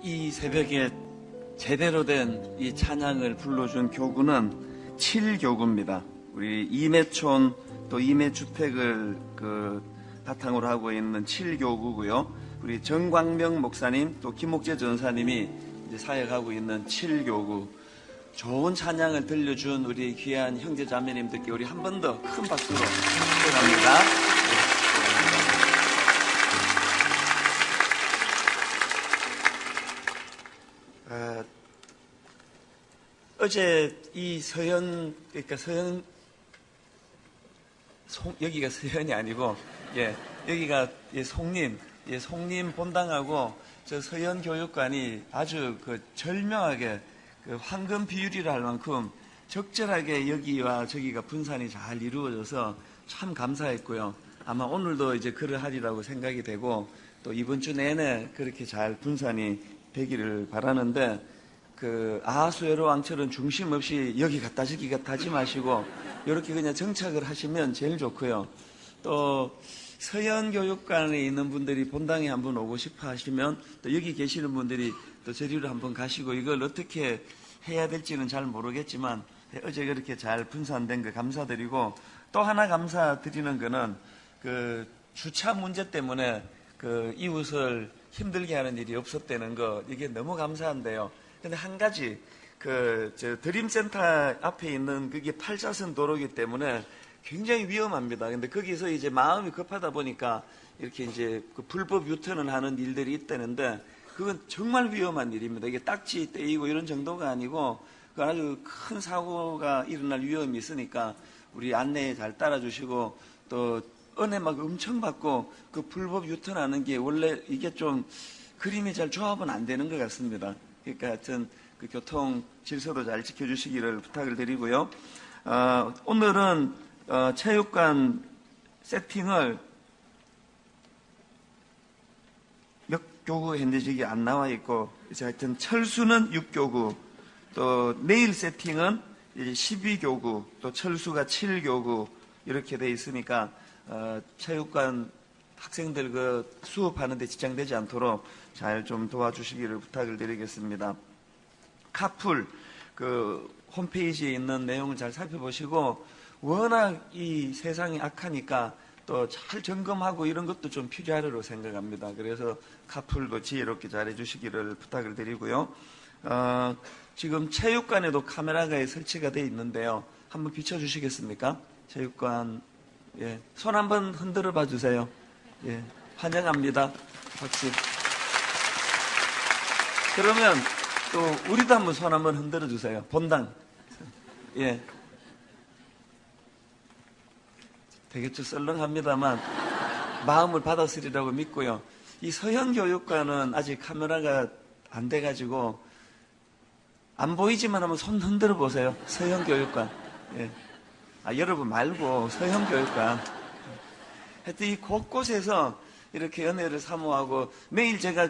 이 새벽에 제대로 된 이 찬양을 불러준 교구는 7교구입니다. 우리 임해촌 또 임해주택을 바탕으로 하고 있는 7교구고요. 우리 정광명 목사님 또 김목재 전사님이 이제 사역하고 있는 7교구. 좋은 찬양을 들려준 우리 귀한 형제 자매님들께 우리 한 번 더 큰 박수로 축복합니다. 어제 이 서현, 그러니까 여기가 서현이 아니고, 여기가 송림 본당하고 저 서현 교육관이 아주 절묘하게 황금 비율이라 할 만큼 적절하게 여기와 저기가 분산이 잘 이루어져서 참 감사했고요. 아마 오늘도 이제 그러하리라고 생각이 되고 또 이번 주 내내 그렇게 잘 분산이 되기를 바라는데 아하수에로 왕처럼 중심 없이 여기 갔다 저기 갔다 하지 마시고 이렇게 그냥 정착을 하시면 제일 좋고요. 또 서현교육관에 있는 분들이 본당에 한번 오고 싶어 하시면 또 여기 계시는 분들이 또 저리로 한번 가시고 이걸 어떻게 해야 될지는 잘 모르겠지만 어제 그렇게 잘 분산된 거 감사드리고 또 하나 감사드리는 거는 주차 문제 때문에 이웃을 힘들게 하는 일이 없었다는 거 이게 너무 감사한데요. 근데 한 가지 드림센터 앞에 있는 그게 8차선 도로이기 때문에 굉장히 위험합니다. 근데 거기서 이제 마음이 급하다 보니까 이렇게 이제 불법 유턴을 하는 일들이 있다는데 그건 정말 위험한 일입니다. 이게 딱지 떼이고 이런 정도가 아니고 그 아주 큰 사고가 일어날 위험이 있으니까 우리 안내에 잘 따라주시고 또 은혜 막 엄청 받고 불법 유턴하는 게 원래 이게 좀 그림이 잘 조합은 안 되는 것 같습니다. 그러니까 하여튼 교통 질서도 잘 지켜주시기를 부탁을 드리고요. 오늘은 체육관 세팅을 몇 교구 했는지 저기 안 나와 있고 하여튼 철수는 6교구 또 내일 세팅은 이제 12교구 또 철수가 7교구 이렇게 돼 있으니까 체육관 학생들 수업하는 데 지장되지 않도록 잘 좀 도와주시기를 부탁을 드리겠습니다. 카풀 홈페이지에 있는 내용을 잘 살펴보시고 워낙 이 세상이 악하니까 또 잘 점검하고 이런 것도 좀 필요하리라고 생각합니다. 그래서 카풀도 지혜롭게 잘 해주시기를 부탁을 드리고요. 지금 체육관에도 카메라가 설치가 되어 있는데요. 한번 비춰주시겠습니까? 체육관 손 한번 흔들어 봐 주세요. 환영합니다. 박수. 그러면 또 우리도 한번 손 한번 흔들어 주세요. 본당. 되게 좀 썰렁합니다만 마음을 받았으리라고 믿고요. 이 서현교육관은 아직 카메라가 안 돼가지고 안 보이지만 한번 손 흔들어 보세요. 서현교육관. 여러분 말고 서현교육관. 하여튼 이 곳곳에서 이렇게 은혜를 사모하고 매일 제가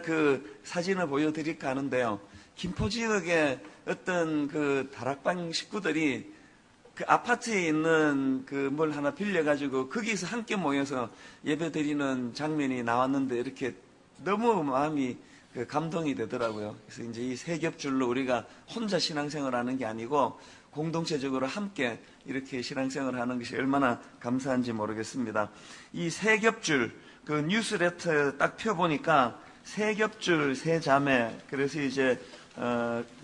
사진을 보여드릴까 하는데요. 김포 지역의 어떤 다락방 식구들이 아파트에 있는 뭘 하나 빌려가지고 거기서 함께 모여서 예배 드리는 장면이 나왔는데 이렇게 너무 마음이 감동이 되더라고요. 그래서 이제 이 세겹줄로 우리가 혼자 신앙생활 하는 게 아니고 공동체적으로 함께 이렇게 신앙생활 하는 것이 얼마나 감사한지 모르겠습니다. 이 세겹줄, 뉴스레터 딱 펴보니까 세겹줄, 세 자매, 그래서 이제,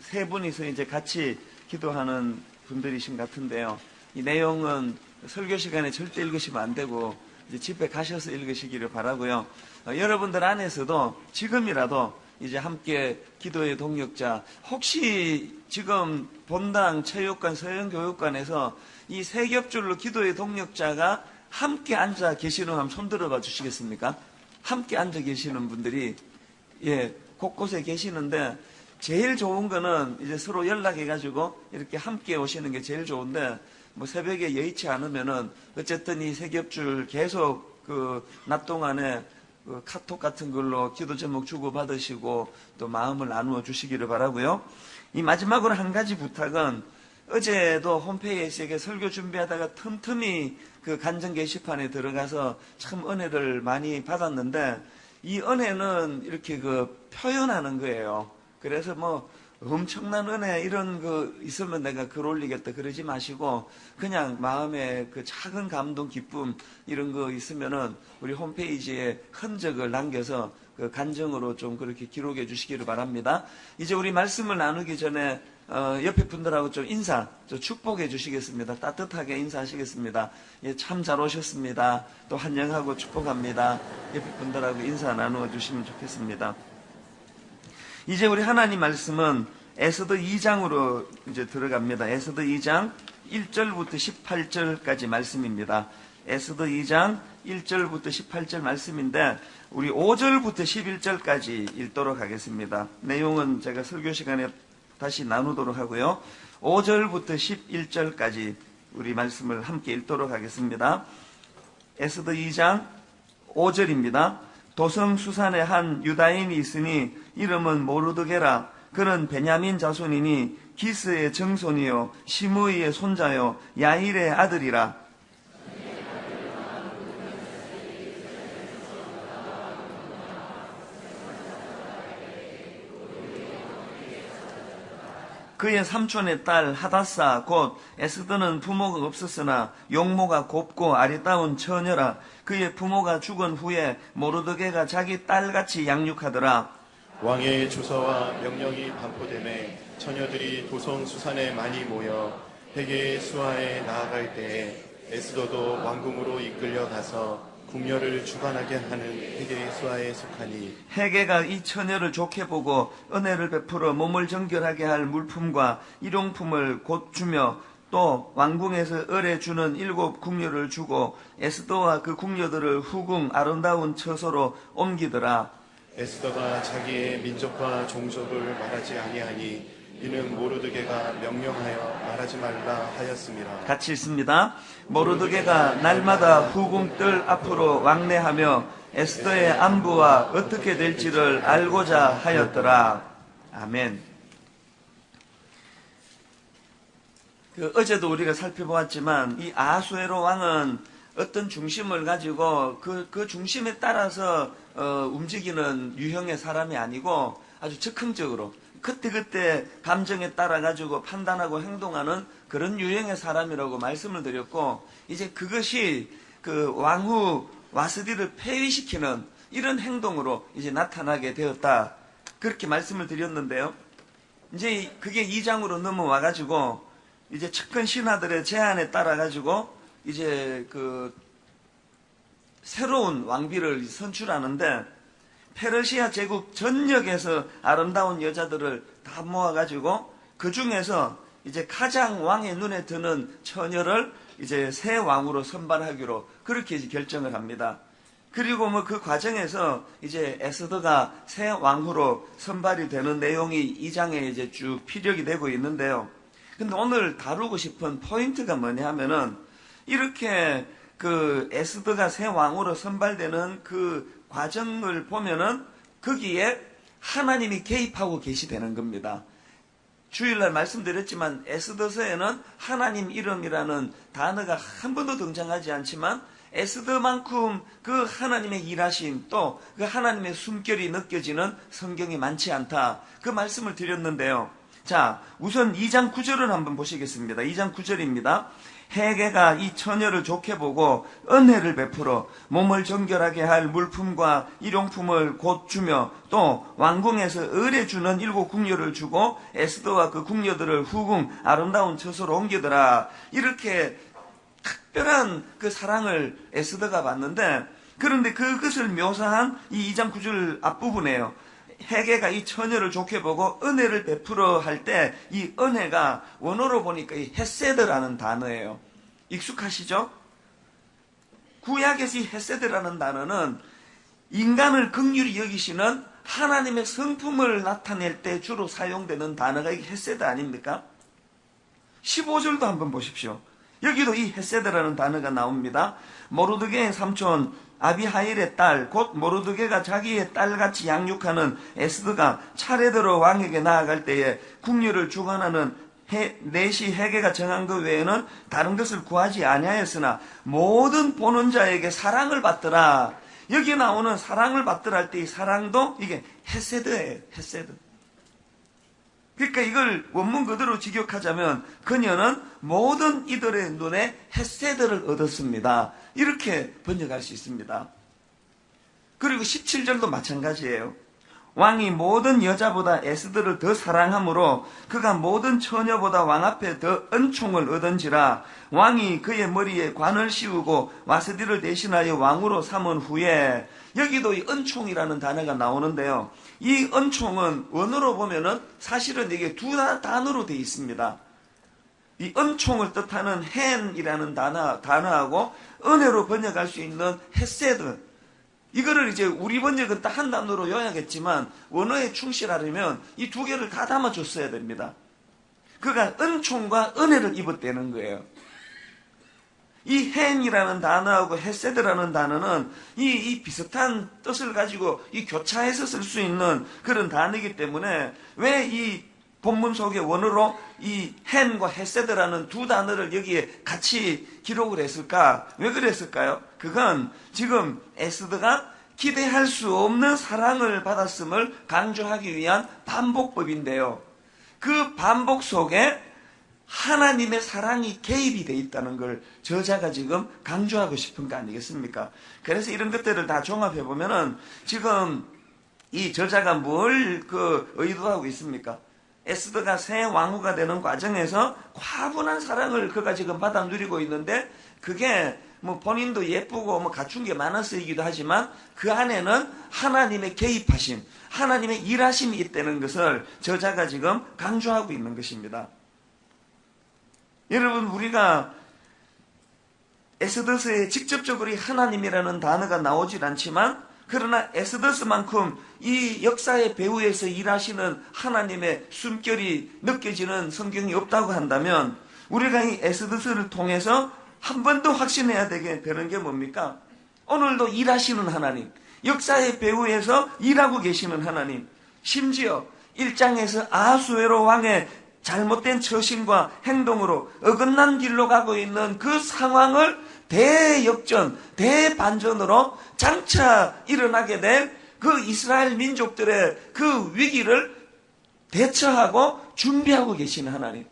세 분이서 이제 같이 기도하는 분들이신 것 같은데요. 이 내용은 설교 시간에 절대 읽으시면 안 되고, 이제 집에 가셔서 읽으시기를 바라고요. 여러분들 안에서도 지금이라도 이제 함께 기도의 동력자, 혹시 지금 본당, 체육관, 서현교육관에서 이 세겹줄로 기도의 동력자가 함께 앉아 계시는 분 한번 손 들어봐 주시겠습니까? 함께 앉아 계시는 분들이 곳곳에 계시는데 제일 좋은 거는 이제 서로 연락해가지고 이렇게 함께 오시는 게 제일 좋은데 뭐 새벽에 여의치 않으면은 어쨌든 이 세겹줄 계속 낮 동안에 카톡 같은 걸로 기도 제목 주고받으시고 또 마음을 나누어 주시기를 바라고요. 이 마지막으로 한 가지 부탁은 어제도 홈페이지에 설교 준비하다가 틈틈이 간증 게시판에 들어가서 참 은혜를 많이 받았는데 이 은혜는 이렇게 표현하는 거예요. 그래서 뭐 엄청난 은혜 이런 거 있으면 내가 글 올리겠다 그러지 마시고 그냥 마음에 그 작은 감동, 기쁨 이런 거 있으면은 우리 홈페이지에 흔적을 남겨서 그 간증으로 좀 그렇게 기록해 주시기를 바랍니다. 이제 우리 말씀을 나누기 전에 옆에 분들하고 좀 인사, 좀 축복해 주시겠습니다. 따뜻하게 인사하시겠습니다. 예, 참 잘 오셨습니다. 또 환영하고 축복합니다. 옆에 분들하고 인사 나누어 주시면 좋겠습니다. 이제 우리 하나님 말씀은 에스더 2장으로 이제 들어갑니다. 에스더 2장 1절부터 18절까지 말씀입니다. 에스더 2장 1절부터 18절 말씀인데 우리 5절부터 11절까지 읽도록 하겠습니다. 내용은 제가 설교 시간에 다시 나누도록 하고요. 5절부터 11절까지 우리 말씀을 함께 읽도록 하겠습니다. 에스더 2장 5절입니다. 도성 수산에 한 유다인이 있으니 이름은 모르드게라. 그는 베냐민 자손이니 기스의 정손이요 시므이의 손자요 야일의 아들이라. 그의 삼촌의 딸 하다사 곧 에스더는 부모가 없었으나 용모가 곱고 아리따운 처녀라. 그의 부모가 죽은 후에 모르드게가 자기 딸같이 양육하더라. 왕의 주서와 명령이 반포됨에 처녀들이 도성 수산에 많이 모여 헤게의 수하에 나아갈 때에 에스더도 왕궁으로 이끌려 가서 궁녀를 주관하게 하는 헤게의 수하에 속하니 헤게가 이 처녀를 좋게 보고 은혜를 베풀어 몸을 정결하게 할 물품과 일용품을 곧 주며 또 왕궁에서 을에 주는 7 궁녀를 주고 에스더와 그 궁녀들을 후궁 아름다운 처소로 옮기더라. 에스더가 자기의 민족과 종족을 말하지 아니하니 이는 모르드게가 명령하여 말하지 말라 하였습니다. 같이 읽습니다. 모르드게가 날마다 후궁들 앞으로 왕래하며 에스더의 안부와 어떻게 될지를 알고자 하였더라. 아멘. 어제도 우리가 살펴보았지만 이 아하수에로 왕은 어떤 중심을 가지고 그 중심에 따라서 움직이는 유형의 사람이 아니고 아주 즉흥적으로 그때그때 감정에 따라 가지고 판단하고 행동하는 그런 유형의 사람이라고 말씀을 드렸고 이제 그것이 그 왕후 와스디를 폐위시키는 이런 행동으로 이제 나타나게 되었다. 그렇게 말씀을 드렸는데요. 이제 그게 2장으로 넘어와 가지고 이제 측근 신하들의 제안에 따라 가지고 이제 그 새로운 왕비를 선출하는데 페르시아 제국 전역에서 아름다운 여자들을 다 모아가지고 그 중에서 이제 가장 왕의 눈에 드는 처녀를 이제 새 왕으로 선발하기로 그렇게 이제 결정을 합니다. 그리고 뭐 그 과정에서 이제 에스더가 새 왕후로 선발이 되는 내용이 2장에 이제 쭉 피력이 되고 있는데요. 근데 오늘 다루고 싶은 포인트가 뭐냐 하면은 이렇게 그 에스더가 새 왕으로 선발되는 그 과정을 보면은 거기에 하나님이 개입하고 계시다는 겁니다. 주일날 말씀드렸지만 에스더서에는 하나님 이름이라는 단어가 한 번도 등장하지 않지만 에스더만큼 그 하나님의 일하심 또 그 하나님의 숨결이 느껴지는 성경이 많지 않다. 그 말씀을 드렸는데요. 자, 우선 2장 9절을 한번 보시겠습니다. 2장 9절입니다. 헤게가 이 처녀를 좋게 보고 은혜를 베풀어 몸을 정결하게 할 물품과 일용품을 곧 주며 또 왕궁에서 을에 주는 7 궁녀를 주고 에스더와 그 궁녀들을 후궁 아름다운 처소로 옮기더라. 이렇게 특별한 그 사랑을 에스더가 받는데 그런데 그것을 묘사한 이 2장 9절 앞부분에요. 헤게가 이 처녀를 좋게 보고 은혜를 베풀어 할 때 이 은혜가 원어로 보니까 이 헤세드라는 단어예요. 익숙하시죠? 구약에서 이 헤세드라는 단어는 인간을 긍휼히 여기시는 하나님의 성품을 나타낼 때 주로 사용되는 단어가 이게 헤세드 아닙니까? 15절도 한번 보십시오. 여기도 이 헤세드라는 단어가 나옵니다. 모르드게의 삼촌 아비하일의 딸, 곧 모르드게가 자기의 딸같이 양육하는 에스더가 차례대로 왕에게 나아갈 때에 궁녀를 주관하는 넷이 헤게가 정한 것 외에는 다른 것을 구하지 아니하였으나 모든 보는 자에게 사랑을 받더라. 여기 나오는 사랑을 받더라 할 때 이 사랑도 이게 헤세드예요. 헤세드. 그러니까 이걸 원문 그대로 직역하자면 그녀는 모든 이들의 눈에 헤세드를 얻었습니다. 이렇게 번역할 수 있습니다. 그리고 17절도 마찬가지예요. 왕이 모든 여자보다 에스더를 더 사랑하므로 그가 모든 처녀보다 왕 앞에 더 은총을 얻은지라. 왕이 그의 머리에 관을 씌우고 와스디를 대신하여 왕으로 삼은 후에, 여기도 이 은총이라는 단어가 나오는데요. 이 은총은 원어로 보면은 사실은 이게 두 단어로 되어 있습니다. 이 은총을 뜻하는 헨이라는 단어하고 은혜로 번역할 수 있는 헤세드, 이거를 이제 우리 번역은 딱 한 단어로 요약했지만 원어에 충실하려면 이 두 개를 다 담아줬어야 됩니다. 그가 은총과 은혜를 입었다는 거예요. 이 헨이라는 단어하고 헤세드라는 단어는 이 비슷한 뜻을 가지고 이 교차해서 쓸 수 있는 그런 단어이기 때문에 왜 이 본문 속의 원어로 이 헨과 헤세드라는 두 단어를 여기에 같이 기록을 했을까? 왜 그랬을까요? 그건 지금 에스더가 기대할 수 없는 사랑을 받았음을 강조하기 위한 반복법인데요. 그 반복 속에 하나님의 사랑이 개입이 되어 있다는 걸 저자가 지금 강조하고 싶은 거 아니겠습니까? 그래서 이런 것들을 다 종합해 보면은 지금 이 저자가 뭘 의도하고 있습니까? 에스더가 새 왕후가 되는 과정에서 과분한 사랑을 그가 지금 받아 누리고 있는데, 그게 뭐 본인도 예쁘고 뭐 갖춘 게 많아서이기도 하지만 그 안에는 하나님의 개입하심, 하나님의 일하심이 있다는 것을 저자가 지금 강조하고 있는 것입니다. 여러분, 우리가 에스더서에 직접적으로 하나님이라는 단어가 나오질 않지만, 그러나 에스더서만큼 이 역사의 배후에서 일하시는 하나님의 숨결이 느껴지는 성경이 없다고 한다면, 우리가 이 에스더서를 통해서 한 번 더 확신해야 되는 게 뭡니까? 오늘도 일하시는 하나님, 역사의 배후에서 일하고 계시는 하나님, 심지어 1장에서 아하수에로 왕의 잘못된 처신과 행동으로 어긋난 길로 가고 있는 그 상황을 대역전, 대반전으로 장차 일어나게 될 그 이스라엘 민족들의 그 위기를 대처하고 준비하고 계시는 하나님.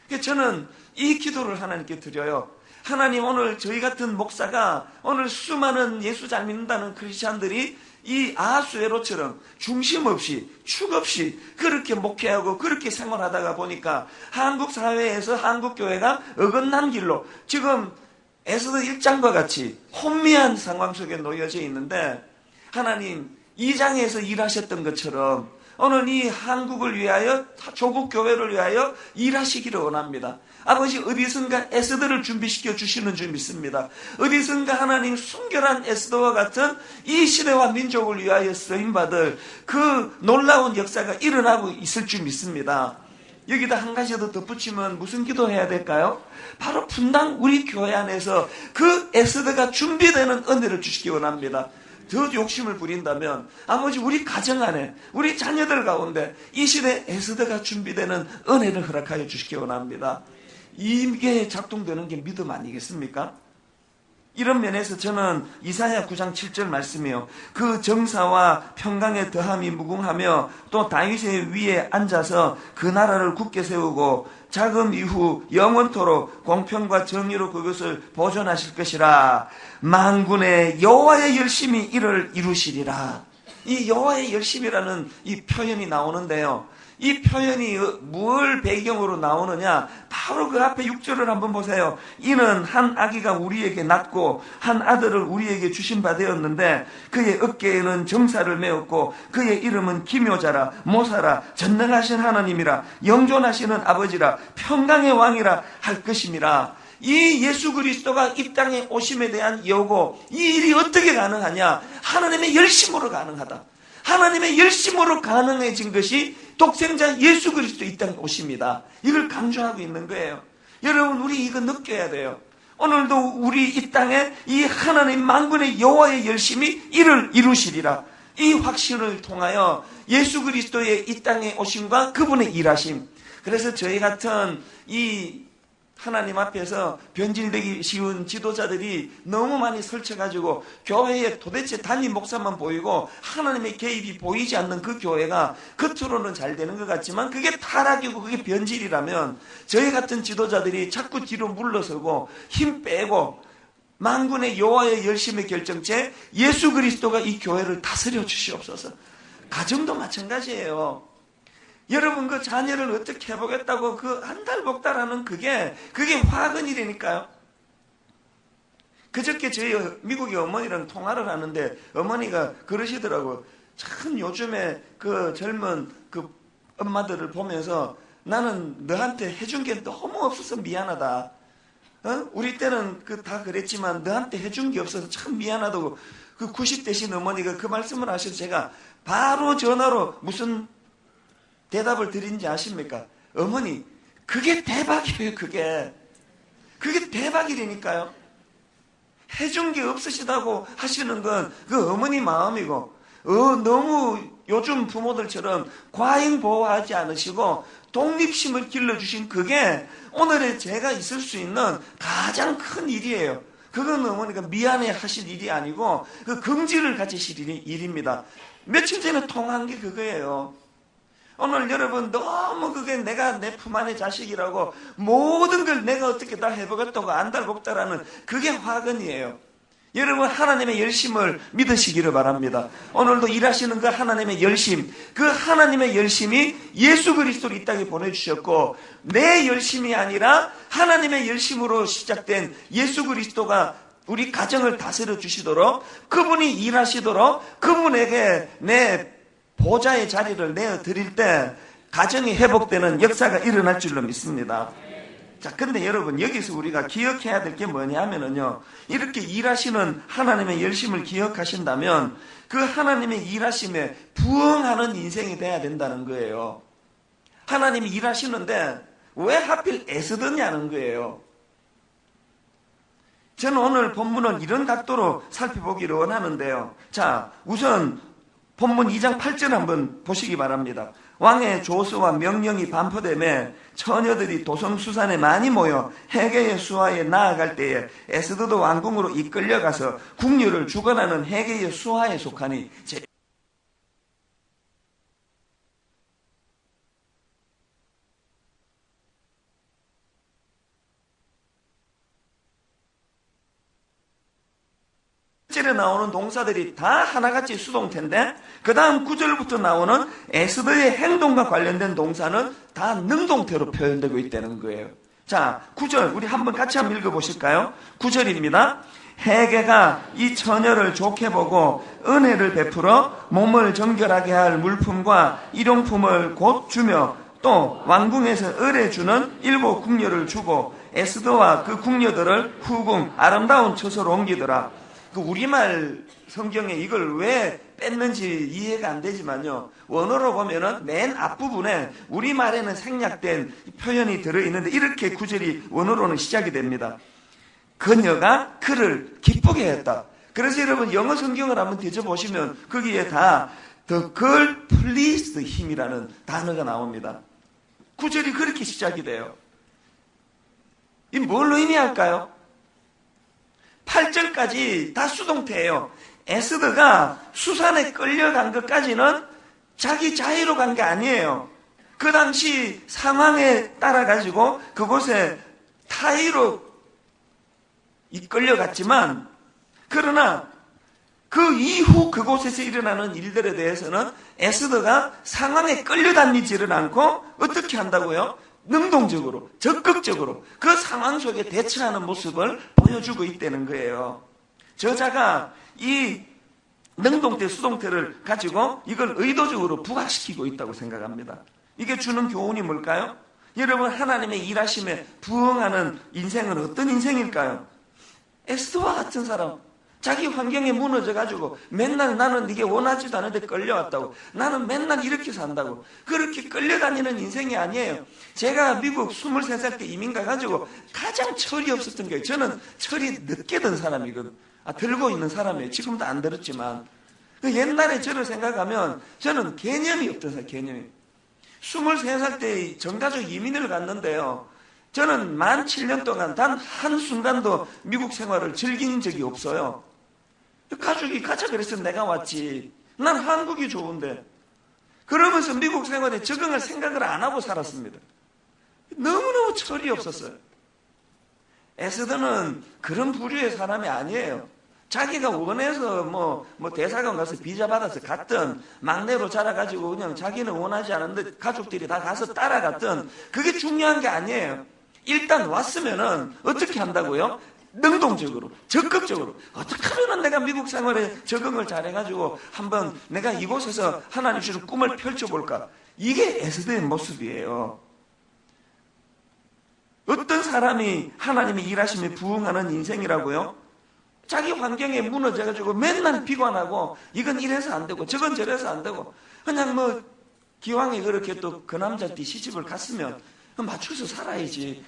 그래서 저는 이 기도를 하나님께 드려요. 하나님, 오늘 저희 같은 목사가, 오늘 수많은 예수 잘 믿는다는 크리스찬들이 이 아하수에로처럼 중심 없이, 축 없이 그렇게 목회하고 그렇게 생활하다가 보니까 한국 사회에서 한국 교회가 어긋난 길로 지금 에스더 1장과 같이 혼미한 상황 속에 놓여져 있는데, 하나님 2장에서 일하셨던 것처럼 오늘 이 한국을 위하여, 조국 교회를 위하여 일하시기를 원합니다. 아버지, 어디선가 에스더를 준비시켜 주시는 줄 믿습니다. 어디선가 하나님 순결한 에스더와 같은 이 시대와 민족을 위하여 쓰임받을 그 놀라운 역사가 일어나고 있을 줄 믿습니다. 여기다 한 가지 더 덧붙이면 무슨 기도해야 될까요? 바로 분당 우리 교회 안에서 그 에스더가 준비되는 은혜를 주시기 원합니다. 더 욕심을 부린다면 아버지, 우리 가정 안에, 우리 자녀들 가운데 이 시대 에스더가 준비되는 은혜를 허락하여 주시기 원합니다. 이게 작동되는 게 믿음 아니겠습니까? 이런 면에서 저는 이사야 9장 7절 말씀이요, 그 정사와 평강의 더함이 무궁하며 또 다윗의 위에 앉아서 그 나라를 굳게 세우고 자금 이후 영원토록 공평과 정의로 그것을 보존하실 것이라. 만군의 여호와의 열심히 이를 이루시리라. 이 여호와의 열심이라는 이 표현이 나오는데요, 이 표현이 뭘 배경으로 나오느냐? 바로 그 앞에 6절을 한번 보세요. 이는 한 아기가 우리에게 낳고 한 아들을 우리에게 주신 바 되었는데 그의 어깨에는 정사를 메었고 그의 이름은 기묘자라, 모사라, 전능하신 하나님이라, 영존하시는 아버지라, 평강의 왕이라 할 것임이라. 이 예수 그리스도가 이 땅에 오심에 대한 여고, 이 일이 어떻게 가능하냐? 하나님의 열심으로 가능하다. 하나님의 열심으로 가능해진 것이 독생자 예수 그리스도 이 땅에 오십니다. 이걸 강조하고 있는 거예요. 여러분, 우리 이거 느껴야 돼요. 오늘도 우리 이 땅에 이 하나님 만군의 여호와의 열심이 이를 이루시리라. 이 확신을 통하여 예수 그리스도의 이 땅에 오심과 그분의 일하심. 그래서 저희 같은 이 하나님 앞에서 변질되기 쉬운 지도자들이 너무 많이 설쳐가지고 교회에 도대체 담임 목사만 보이고 하나님의 개입이 보이지 않는 그 교회가 겉으로는 잘 되는 것 같지만 그게 타락이고 그게 변질이라면 저희 같은 지도자들이 자꾸 뒤로 물러서고 힘 빼고 만군의 여호와의 열심의 결정체 예수 그리스도가 이 교회를 다스려 주시옵소서. 가정도 마찬가지예요. 여러분 그 자녀를 어떻게 해보겠다고 그 안달복달하는 그게 화근이라니까요. 그저께 저희 미국의 어머니랑 통화를 하는데 어머니가 그러시더라고. 참 요즘에 그 젊은 그 엄마들을 보면서 나는 너한테 해준 게 너무 없어서 미안하다. 우리 때는 다 그랬지만 너한테 해준 게 없어서 참 미안하다고 그 90대신 어머니가 그 말씀을 하셔서 제가 바로 전화로 무슨 대답을 드린지 아십니까? 어머니, 그게 대박이에요, 그게. 그게 대박이라니까요. 해준 게 없으시다고 하시는 건 그 어머니 마음이고, 너무 요즘 부모들처럼 과잉 보호하지 않으시고, 독립심을 길러주신 그게 오늘의 제가 있을 수 있는 가장 큰 일이에요. 그건 어머니가 미안해 하실 일이 아니고, 그 긍지를 가지실 일입니다. 며칠 전에 통화한 게 그거예요. 오늘 여러분 너무 그게 내가 내 품 안의 자식이라고 모든 걸 내가 어떻게 다 해보겠다고 안달복달하는 그게 화근이에요. 여러분 하나님의 열심을 믿으시기를 바랍니다. 오늘도 일하시는 그 하나님의 열심, 그 하나님의 열심이 예수 그리스도를 이 땅에 보내주셨고 내 열심이 아니라 하나님의 열심으로 시작된 예수 그리스도가 우리 가정을 다스려 주시도록 그분이 일하시도록 그분에게 내 보좌의 자리를 내어드릴 때 가정이 회복되는 역사가 일어날 줄로 믿습니다. 자, 근데 여러분 여기서 우리가 기억해야 될 게 뭐냐면요, 이렇게 일하시는 하나님의 열심을 기억하신다면 그 하나님의 일하심에 부응하는 인생이 돼야 된다는 거예요. 하나님이 일하시는데 왜 하필 애쓰느냐는 거예요. 저는 오늘 본문을 이런 각도로 살펴보기를 원하는데요. 자, 우선 본문 2장 8절 한번 보시기 바랍니다. 왕의 조서와 명령이 반포되매 처녀들이 도성수산에 많이 모여 해계의 수하에 나아갈 때에 에스더도 왕궁으로 이끌려가서 궁녀를 주관하는 해계의 수하에 속하니 에 나오는 동사들이 다 하나같이 수동태인데 그 다음 9절부터 나오는 에스더의 행동과 관련된 동사는 다 능동태로 표현되고 있다는 거예요. 자, 9절 우리 한번 같이 한번 읽어보실까요? 9절입니다. 해계가 이 처녀를 좋게 보고 은혜를 베풀어 몸을 정결하게 할 물품과 일용품을 곧 주며 또 왕궁에서 의뢰주는 7 궁녀를 주고 에스더와 그 궁녀들을 후궁 아름다운 처소로 옮기더라. 그 우리말 성경에 이걸 왜 뺐는지 이해가 안 되지만요, 원어로 보면은 맨 앞부분에 우리말에는 생략된 표현이 들어있는데 이렇게 구절이 원어로는 시작이 됩니다. 그녀가 그를 기쁘게 했다. 그래서 여러분 영어 성경을 한번 뒤져보시면 거기에 다 The girl pleased him이라는 단어가 나옵니다. 구절이 그렇게 시작이 돼요. 이 뭘로 의미할까요? 8절까지 다 수동태예요. 에스더가 수산에 끌려간 것까지는 자기 자의로 간 게 아니에요. 그 당시 상황에 따라 가지고 그곳에 타의로 이끌려갔지만 그러나 그 이후 그곳에서 일어나는 일들에 대해서는 에스더가 상황에 끌려다니지를 않고 어떻게 한다고요? 능동적으로, 적극적으로 그 상황 속에 대처하는 모습을 보여주고 있다는 거예요. 저자가 이 능동태, 수동태를 가지고 이걸 의도적으로 부각시키고 있다고 생각합니다. 이게 주는 교훈이 뭘까요? 여러분 하나님의 일하심에 부응하는 인생은 어떤 인생일까요? 에스더와 같은 사람, 자기 환경에 무너져가지고 맨날 나는 이게 원하지도 않은데 끌려왔다고, 나는 맨날 이렇게 산다고, 그렇게 끌려다니는 인생이 아니에요. 제가 미국 23살 때 이민 가가지고 가장 철이 없었던 거예요. 저는 철이 늦게 든 사람이거든. 들고 있는 사람이에요. 지금도 안 들었지만 그 옛날에 저를 생각하면 저는 개념이 없던 사람, 개념이. 23살 때 전가족 이민을 갔는데요, 저는 만 7년 동안 단 한순간도 미국 생활을 즐긴 적이 없어요. 가족이 가자 그래서 내가 왔지. 난 한국이 좋은데. 그러면서 미국 생활에 적응할 생각을 안 하고 살았습니다. 너무너무 철이 없었어요. 에스더는 그런 부류의 사람이 아니에요. 자기가 원해서 뭐 대사관 가서 비자 받아서 갔든, 막내로 자라가지고 그냥 자기는 원하지 않은데 가족들이 다 가서 따라갔든, 그게 중요한 게 아니에요. 일단 왔으면은 어떻게 한다고요? 능동적으로, 적극적으로. 어떻게 하면은 내가 미국 생활에 적응을 잘해가지고 한번 내가 이곳에서 하나님 주신 꿈을 펼쳐볼까? 이게 에스더의 모습이에요. 어떤 사람이 하나님의 일하심에 부응하는 인생이라고요? 자기 환경에 무너져가지고 맨날 비관하고 이건 이래서 안 되고 저건 저래서 안 되고 그냥 뭐 기왕에 그렇게 또 그 남자한테 시집을 갔으면 맞춰서 살아야지.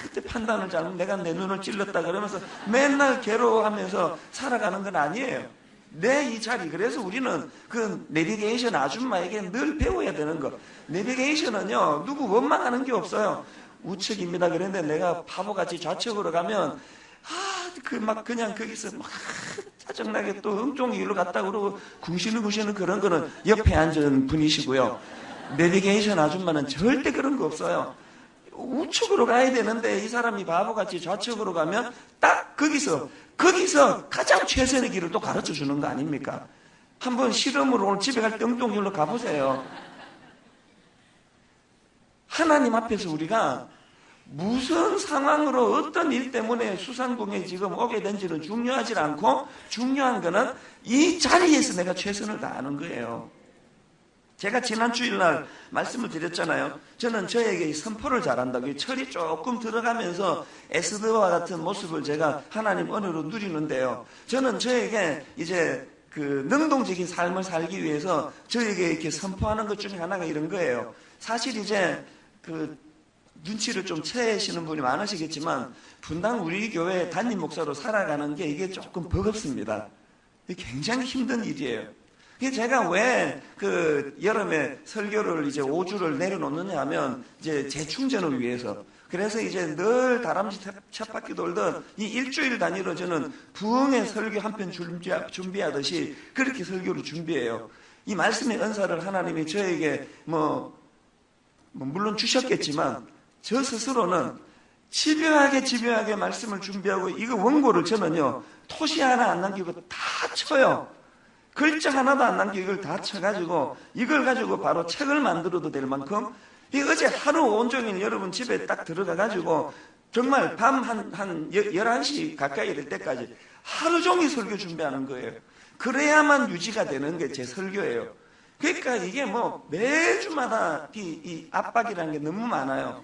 그때 판단을 잘못 내가 내 눈을 찔렀다 그러면서 맨날 괴로워하면서 살아가는 건 아니에요. 내 이 자리. 그래서 우리는 그 내비게이션 아줌마에게 늘 배워야 되는 거. 내비게이션은요 누구 원망하는 게 없어요. 우측입니다. 그런데 내가 바보같이 좌측으로 가면 그냥 거기서 막 짜증나게 또 엉뚱히 일로 갔다 그러고 궁시는 그런 거는 옆에 앉은 분이시고요. 내비게이션 아줌마는 절대 그런 거 없어요. 우측으로 가야 되는데 이 사람이 바보같이 좌측으로 가면 딱 거기서 가장 최선의 길을 또 가르쳐 주는 거 아닙니까? 한번 실험으로 오늘 집에 갈 때 엉뚱길로 가보세요. 하나님 앞에서 우리가 무슨 상황으로 어떤 일 때문에 수상궁에 지금 오게 된지는 중요하지 않고 중요한 거는 이 자리에서 내가 최선을 다하는 거예요. 제가 지난 주일날 말씀을 드렸잖아요. 저는 저에게 선포를 잘한다고 철이 조금 들어가면서 에스더와 같은 모습을 제가 하나님 은혜로 누리는데요. 저는 저에게 이제 그 능동적인 삶을 살기 위해서 저에게 이렇게 선포하는 것 중에 하나가 이런 거예요. 사실 이제 그 눈치를 좀 채시는 분이 많으시겠지만 분당 우리 교회 담임 목사로 살아가는 게 이게 조금 버겁습니다. 굉장히 힘든 일이에요. 제가 왜 그 여름에 설교를 이제 5주를 내려놓느냐 하면 이제 재충전을 위해서. 그래서 이제 늘 다람쥐 쳇바퀴 돌던 이 일주일 단위로 저는 부흥의 설교 한 편 준비하듯이 그렇게 설교를 준비해요. 이 말씀의 은사를 하나님이 저에게 물론 주셨겠지만 저 스스로는 집요하게 말씀을 준비하고 이거 원고를 저는요 토시 하나 안 남기고 다 쳐요. 글자 하나도 안 남기고 이걸 다 쳐가지고 이걸 가지고 바로 책을 만들어도 될 만큼 어제 하루 온종일 여러분 집에 딱 들어가가지고 정말 밤 한 11시 가까이 될 때까지 하루 종일 설교 준비하는 거예요. 그래야만 유지가 되는 게 제 설교예요. 그러니까 이게 매주마다 이 압박이라는 게 너무 많아요.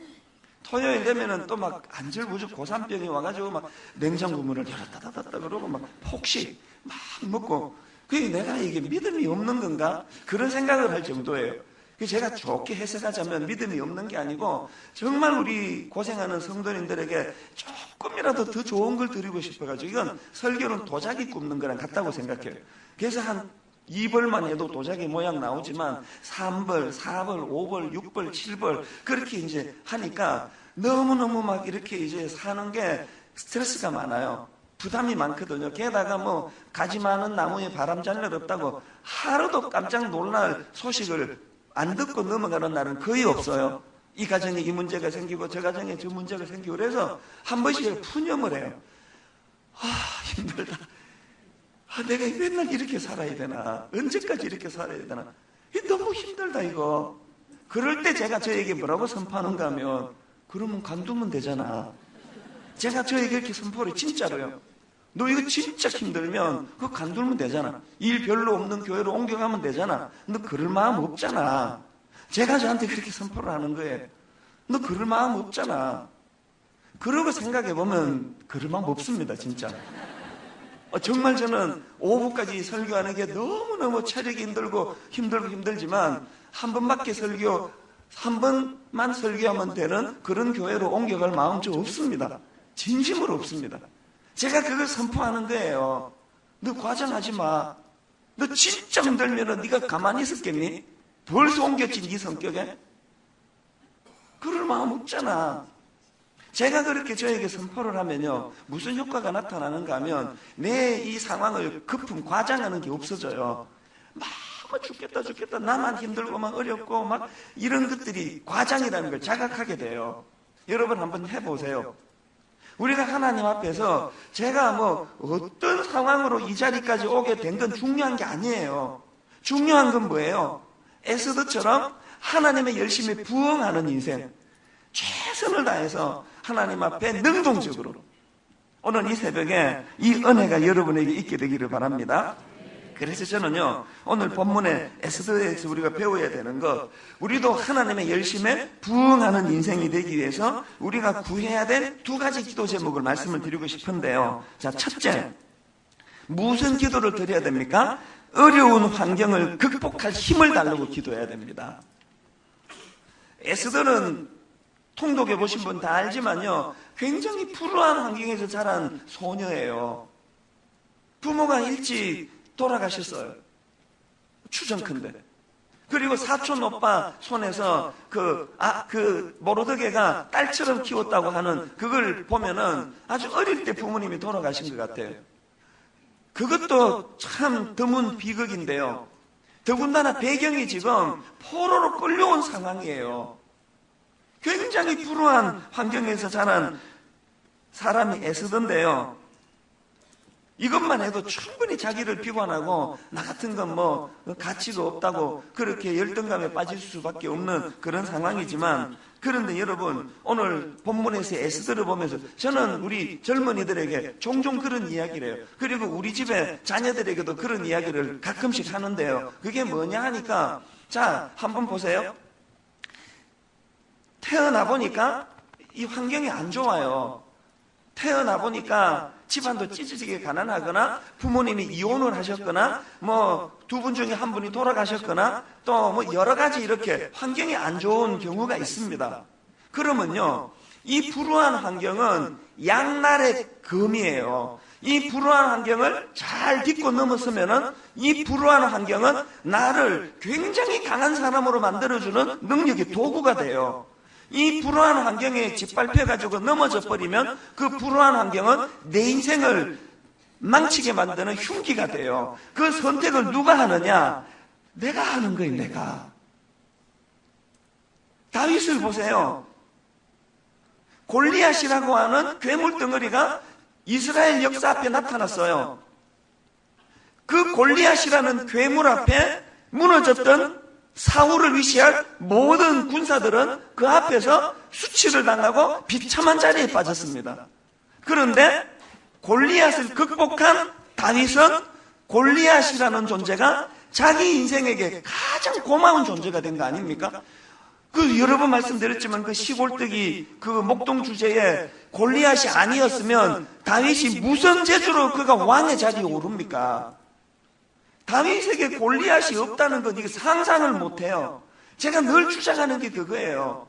토요일 되면은 또 막 안절부절 고산병이 와가지고 막 냉장고 문을 열었다 닫았다 그러고 막 폭식 막 먹고 그게 내가 이게 믿음이 없는 건가? 그런 생각을 할 정도예요. 제가 좋게 해석하자면 믿음이 없는 게 아니고 정말 우리 고생하는 성도님들에게 조금이라도 더 좋은 걸 드리고 싶어가지고 이건 설교는 도자기 굽는 거랑 같다고 생각해요. 그래서 한 2벌만 해도 도자기 모양 나오지만 3벌, 4벌, 5벌, 6벌, 7벌 그렇게 이제 하니까 너무너무 막 이렇게 이제 사는 게 스트레스가 많아요. 부담이 많거든요. 게다가 가지 많은 나무에 바람 잘 일 없다고 하루도 깜짝 놀랄 소식을 안 듣고 넘어가는 날은 거의 없어요. 이 가정에 이 문제가 생기고 저 가정에 저 문제가 생기고 그래서 한 번씩 푸념을 해요. 힘들다. 내가 맨날 이렇게 살아야 되나? 언제까지 이렇게 살아야 되나? 너무 힘들다 이거. 그럴 때 제가 저에게 뭐라고 선포하는가 하면 그러면 간두면 되잖아. 제가 저에게 이렇게 선포를 진짜로요. 너 이거 진짜 힘들면 그거 간두면 되잖아. 일 별로 없는 교회로 옮겨가면 되잖아. 너 그럴 마음 없잖아. 제가 저한테 그렇게 선포를 하는 거예요. 너 그럴 마음 없잖아. 그러고 생각해보면 그럴 마음 없습니다 진짜. 정말 저는 오후까지 설교하는 게 너무너무 체력이 힘들지만 한 번밖에 한 번만 설교하면 되는 그런 교회로 옮겨갈 마음 좀 없습니다. 진심으로 없습니다. 제가 그걸 선포하는 거예요. 너 과장하지 마. 너 진짜 힘들면 네가 가만히 있었겠니? 벌써 옮겼지 네 성격에? 그럴 마음 없잖아. 제가 그렇게 저에게 선포를 하면요, 무슨 효과가 나타나는가 하면 내 이 상황을 거품 과장하는 게 없어져요. 막 죽겠다 나만 힘들고 막 어렵고 막 이런 것들이 과장이라는 걸 자각하게 돼요. 여러분 한번 해보세요. 우리가 하나님 앞에서 제가 뭐 어떤 상황으로 이 자리까지 오게 된 건 중요한 게 아니에요. 중요한 건 뭐예요? 에스더처럼 하나님의 열심에 부응하는 인생, 최선을 다해서 하나님 앞에 능동적으로 오늘 이 새벽에 이 은혜가 여러분에게 있게 되기를 바랍니다. 그래서 저는요, 오늘 본문의 에스더에서 우리가 배워야 되는 것, 우리도 하나님의 열심에 부응하는 인생이 되기 위해서 우리가 구해야 될 두 가지 기도 제목을 말씀을 드리고 싶은데요. 자, 첫째, 무슨 기도를 드려야 됩니까? 어려운 환경을 극복할 힘을 달라고 기도해야 됩니다. 에스더는 통독해 보신 분 다 알지만요, 굉장히 불우한 환경에서 자란 소녀예요. 부모가 일찍 돌아가셨어요. 추정컨대. 그리고 사촌 오빠 손에서 모로드게가 딸처럼 키웠다고 하는 그걸 보면은 아주 어릴 때 부모님이 돌아가신 것 같아요. 그것도 참 드문 비극인데요. 더군다나 배경이 지금 포로로 끌려온 상황이에요. 굉장히 불우한 환경에서 자란 사람이 에스더인데요. 이것만 해도 충분히 자기를 비관하고 나 같은 건 뭐 가치가 없다고 그렇게 열등감에 빠질 수밖에 없는 그런 상황이지만, 그런데 여러분, 오늘 본문에서 에스더를 보면서 저는 우리 젊은이들에게 종종 그런 이야기를 해요. 그리고 우리 집에 자녀들에게도 그런 이야기를 가끔씩 하는데요. 그게 뭐냐 하니까, 자, 한번 보세요. 태어나 보니까 이 환경이 안 좋아요. 태어나 보니까 집안도 찌질하게 가난하거나 부모님이 이혼을 하셨거나 뭐 두 분 중에 한 분이 돌아가셨거나 또 뭐 여러 가지 이렇게 환경이 안 좋은 경우가 있습니다. 그러면요, 이 불우한 환경은 양날의 검이에요. 이 불우한 환경을 잘 딛고 넘어서면은 이 불우한 환경은 나를 굉장히 강한 사람으로 만들어주는 능력의 도구가 돼요. 이 불우한 환경에 짓밟혀가지고 넘어져 버리면 그 불우한 환경은 내 인생을 망치게 만드는 흉기가 돼요. 그 선택을 누가 하느냐? 내가 하는 거예요, 내가. 다윗을 보세요. 골리앗이라고 하는 괴물 덩어리가 이스라엘 역사 앞에 나타났어요. 그 골리앗이라는 괴물 앞에 무너졌던 사울을 위시할 모든 군사들은 그 앞에서 수치를 당하고 비참한 자리에 빠졌습니다. 그런데 골리앗을 극복한 다윗은 골리앗이라는 존재가 자기 인생에게 가장 고마운 존재가 된 거 아닙니까? 여러 번 말씀드렸지만 그 시골뜨기 그 목동 주제에 골리앗이 아니었으면 다윗이 무슨 재주로 그가 왕의 자리에 오릅니까? 다윗에게 골리앗이 없다는 건 이게 상상을 못해요. 제가 늘 주장하는 게 그거예요.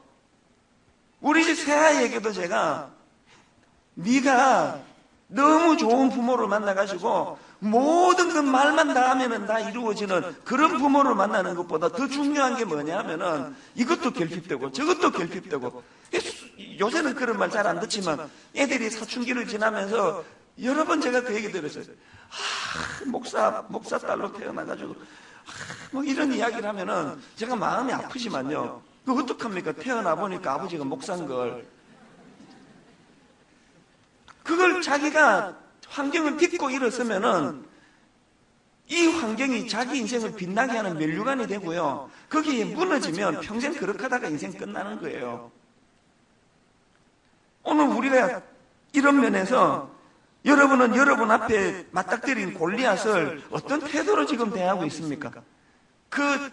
우리 집 새아이에게도 제가 네가 너무 좋은 부모를 만나가지고 모든 그 말만 다 하면은 다 이루어지는 그런 부모를 만나는 것보다 더 중요한 게 뭐냐 하면은 이것도 결핍되고 저것도 결핍되고, 요새는 그런 말 잘 안 듣지만 애들이 사춘기를 지나면서 여러 번 제가 그 얘기 들었어요. 목사 딸로 태어나가지고 뭐 이런 이야기를 하면은 제가 마음이 아프지만요, 그 어떡합니까? 태어나 보니까 아버지가 목사인 걸. 그걸 자기가 환경을 딛고 일어서면은 이 환경이 자기 인생을 빛나게 하는 면류관이 되고요, 거기에 무너지면 평생 그렇게 하다가 인생 끝나는 거예요. 오늘 우리가 이런 면에서 여러분은 여러분 앞에 맞닥뜨린 골리앗을 어떤 태도로 지금 대하고 있습니까? 그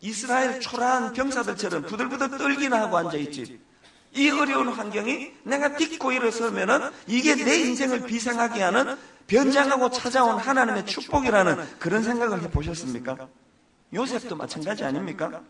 이스라엘 초라한 병사들처럼 부들부들 떨기나 하고 앉아있지. 이 어려운 환경이 내가 딛고 일어서면은 이게 내 인생을 비상하게 하는 변장하고 찾아온 하나님의 축복이라는 그런 생각을 해보셨습니까? 요셉도 마찬가지 아닙니까?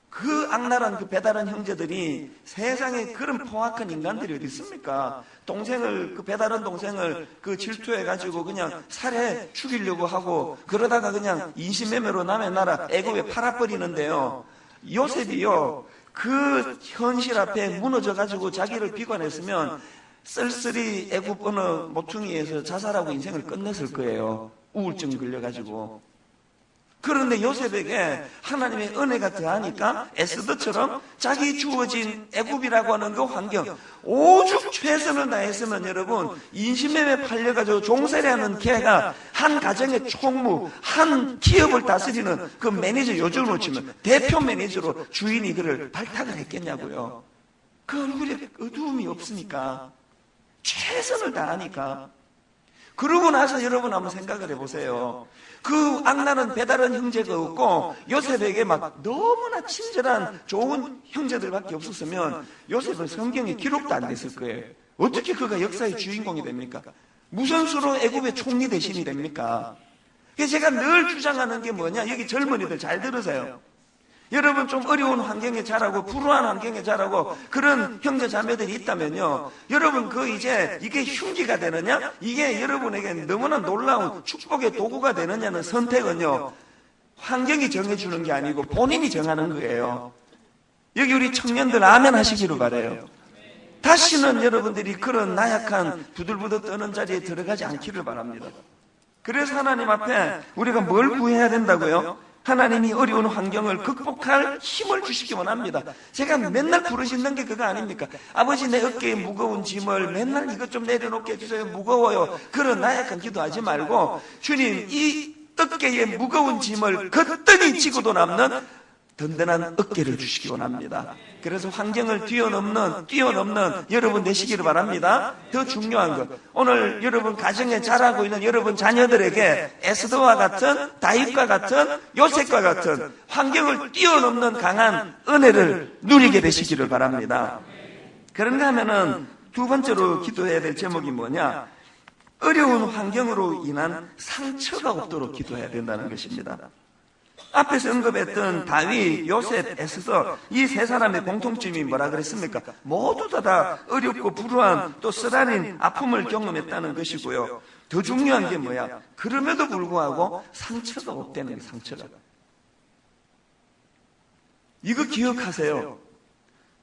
그 악랄한 그 배다른 형제들이 세상에 그런 포악한 인간들이 어디 있습니까? 그 배다른 동생을 그 질투해가지고 그냥 살해 죽이려고 하고 그러다가 그냥 인신매매로 남의 나라 애굽에 팔아버리는데요. 요셉이요, 그 현실 앞에 무너져가지고 자기를 비관했으면 쓸쓸히 애굽 어느 모퉁이에서 자살하고 인생을 끝냈을 거예요. 우울증 걸려가지고. 그런데 요셉에게 하나님의 은혜가 더하니까 에스더처럼 자기 주어진 애굽이라고 하는 그 환경, 오죽 최선을 다했으면 여러분, 인신매매 팔려가지고 종살이하는 걔가 한 가정의 총무, 한 기업을 다스리는 그 매니저, 요즘으로 치면 대표 매니저로 주인이 그를 발탁을 했겠냐고요. 그 얼굴에 어두움이 없으니까, 최선을 다하니까. 그러고 나서 여러분 한번 생각을 해보세요. 그 악나는 배다른 형제가 없고 요셉에게 막 너무나 친절한 좋은 형제들밖에 없었으면 요셉은 성경에 기록도 안 됐을 거예요. 어떻게 그가 역사의 주인공이 됩니까? 무슨 수로 애굽의 총리 대신이 됩니까? 그래서 제가 늘 주장하는 게 뭐냐, 여기 젊은이들 잘 들으세요. 여러분 좀 어려운 환경에 자라고 불우한 환경에 자라고 그런 형제 자매들이 있다면요, 여러분 이제 이게 흉기가 되느냐, 이게 여러분에게 너무나 놀라운 축복의 도구가 되느냐는 선택은요, 환경이 정해주는 게 아니고 본인이 정하는 거예요. 여기 우리 청년들 아멘 하시기를 바라요. 다시는 여러분들이 그런 나약한 부들부들 떠는 자리에 들어가지 않기를 바랍니다. 그래서 하나님 앞에 우리가 뭘 구해야 된다고요? 하나님이 어려운 환경을 극복할 힘을 주시기 원합니다. 제가 맨날 부르시는 게 그거 아닙니까? 아버지, 내 어깨에 무거운 짐을 맨날 이것 좀 내려놓게 해주세요. 무거워요. 그런 나약한 기도하지 말고, 주님, 이 어깨에 무거운 짐을 거뜬히 지고도 남는 든든한 어깨를 주시기 원합니다. 그래서 환경을 뛰어넘는 여러분 되시기를 바랍니다. 더 중요한 것, 오늘 여러분 가정에 자라고 있는 여러분 자녀들에게 에스더와 같은, 다윗과 같은, 요셉과 같은 환경을 뛰어넘는 강한 은혜를 누리게 되시기를 바랍니다. 그런가 하면은 두 번째로 기도해야 될 제목이 뭐냐? 어려운 환경으로 인한 상처가 없도록 기도해야 된다는 것입니다. 앞에서 언급했던 다윗, 요셉, 에스더, 이 세 사람의 공통점이 뭐라 그랬습니까? 모두 다 어렵고 불우한 또 쓰라린 아픔을 경험했다는 것이고요. 더 중요한 게 뭐야? 그럼에도 불구하고 상처가 없다는 게, 상처가. 이거 기억하세요.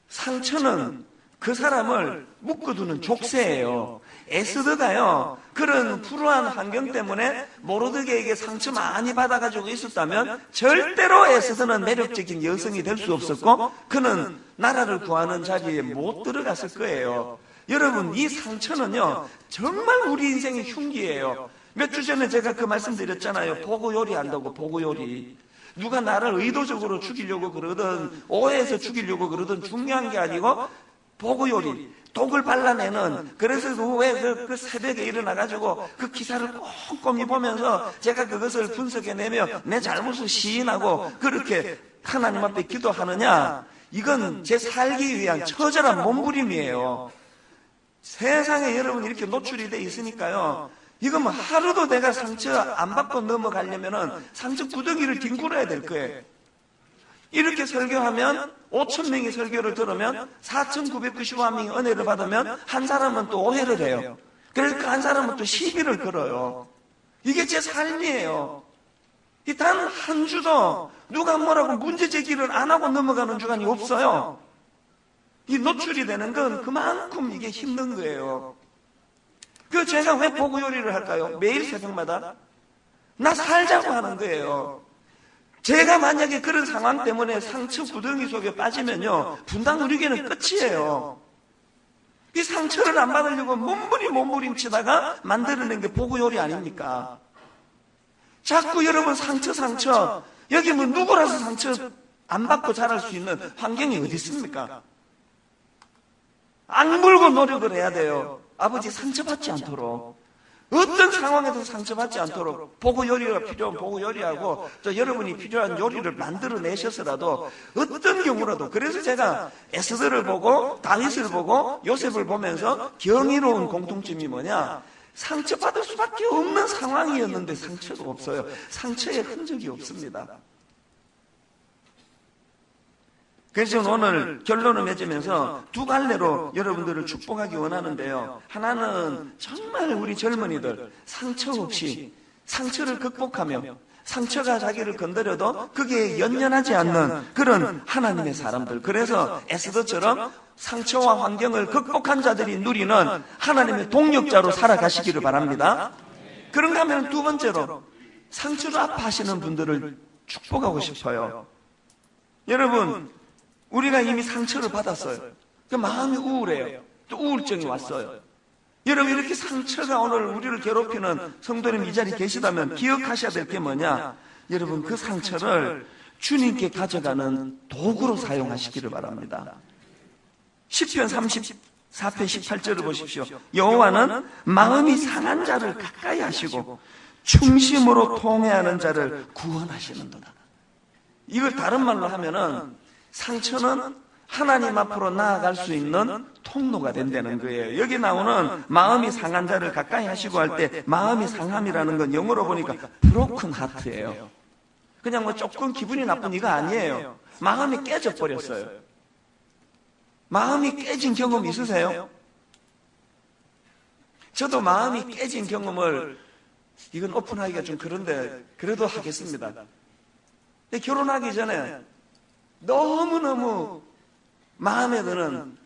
상처는 그 사람을 묶어두는 족쇄예요. 에스더가요, 그런 불우한 환경 때문에 모르드게에게 상처 많이 받아가지고 있었다면 절대로 에스더는 매력적인 여성이 될 수 없었고 그는 나라를 구하는 자리에 못 들어갔을 거예요. 여러분, 이 상처는요 정말 우리 인생의 흉기예요. 몇 주 전에 제가 그 말씀드렸잖아요. 보고 요리한다고. 보고 요리. 누가 나를 의도적으로 죽이려고 그러든 오해해서 죽이려고 그러든 중요한 게 아니고 보고 요리, 독을 발라내는. 그래서 그 새벽에 일어나가지고 그 기사를 꼼꼼히 보면서 제가 그것을 분석해내며 내 잘못을 시인하고 그렇게 하나님 앞에 기도하느냐, 이건 제 살기 위한 처절한 몸부림이에요. 세상에 여러분 이렇게 노출이 돼 있으니까요, 이거 뭐 하루도 내가 상처 안 받고 넘어가려면은 상처 구덩이를 뒹굴어야 될 거예요. 이렇게 설교하면 5,000명이 설교를 들으면 4,991명이 은혜를 받으면 한 사람은 또 오해를 해요. 그래서 그 한 사람은 또 시비를 걸어요. 이게 제 삶이에요. 이 단 한 주도 누가 뭐라고 문제 제기를 안 하고 넘어가는 주간이 없어요. 이 노출이 되는 건 그만큼 이게 힘든 거예요. 그 제가 왜 보고 요리를 할까요? 매일 새벽마다 나 살자고 하는 거예요. 제가 만약에 그런 상황 때문에 상처 구덩이 속에 빠지면요, 분당 의료계는 끝이에요. 이 상처를 안 받으려고 몸부림치다가 만들어낸 게 보고 요리 아닙니까? 자꾸 여러분 상처, 여기 뭐 누구라서 상처 안 받고 자랄 수 있는 환경이 어디 있습니까? 악물고 노력을 해야 돼요. 아버지, 상처받지 않도록, 어떤 상황에서 상처받지 않도록 보고 요리가 필요한 보고 요리하고, 또 여러분이 필요한 요리를 만들어내셔서라도 어떤 경우라도. 그래서 제가 에스더를 보고 다윗을 보고 요셉을 보면서 경이로운 공통점이 뭐냐, 상처받을 수밖에 없는 상황이었는데 상처가 없어요. 상처의 흔적이 없습니다. 그래서 오늘 결론을 맺으면서 두 갈래로 여러분들을 축복하기 원하는데요. 하나는 정말 우리 젊은이들 상처 없이, 상처를 극복하며 상처가 자기를 건드려도 그게 연연하지 않는 그런 하나님의 사람들. 그래서 에스더처럼 상처와 환경을 극복한 자들이 누리는 하나님의 동력자로 살아가시기를 바랍니다. 그런가 하면 두 번째로 상처로 아파하시는 분들을 축복하고 싶어요. 여러분, 우리가 이미 상처를 받았어요. 그 마음이 우울해요. 또 우울증이 왔어요. 여러분, 이렇게 상처가 오늘 우리를 괴롭히는 성도님 이 자리에 계시다면 기억하셔야 될 게 뭐냐? 여러분, 그 상처를 주님께 가져가는 도구로 사용하시기를 바랍니다. 시편 34편 18절을 보십시오. 여호와는 마음이 상한 자를 가까이 하시고 충심으로 통회하는 자를 구원하시는도다. 이걸 다른 말로 하면은 상처는 하나님 앞으로 나아갈 수 있는 통로가 된다는 거예요. 여기 나오는 마음이 상한 자를 가까이 하시고 할 때 마음이 상함이라는 건 영어로 보니까 broken heart예요. 그냥 뭐 조금 기분이 나쁜 이거 아니에요. 마음이 깨져버렸어요. 마음이 깨진 경험 있으세요? 저도 마음이 깨진 경험을, 이건 오픈하기가 좀 그런데 그래도 하겠습니다. 결혼하기 전에 너무너무 마음에 드는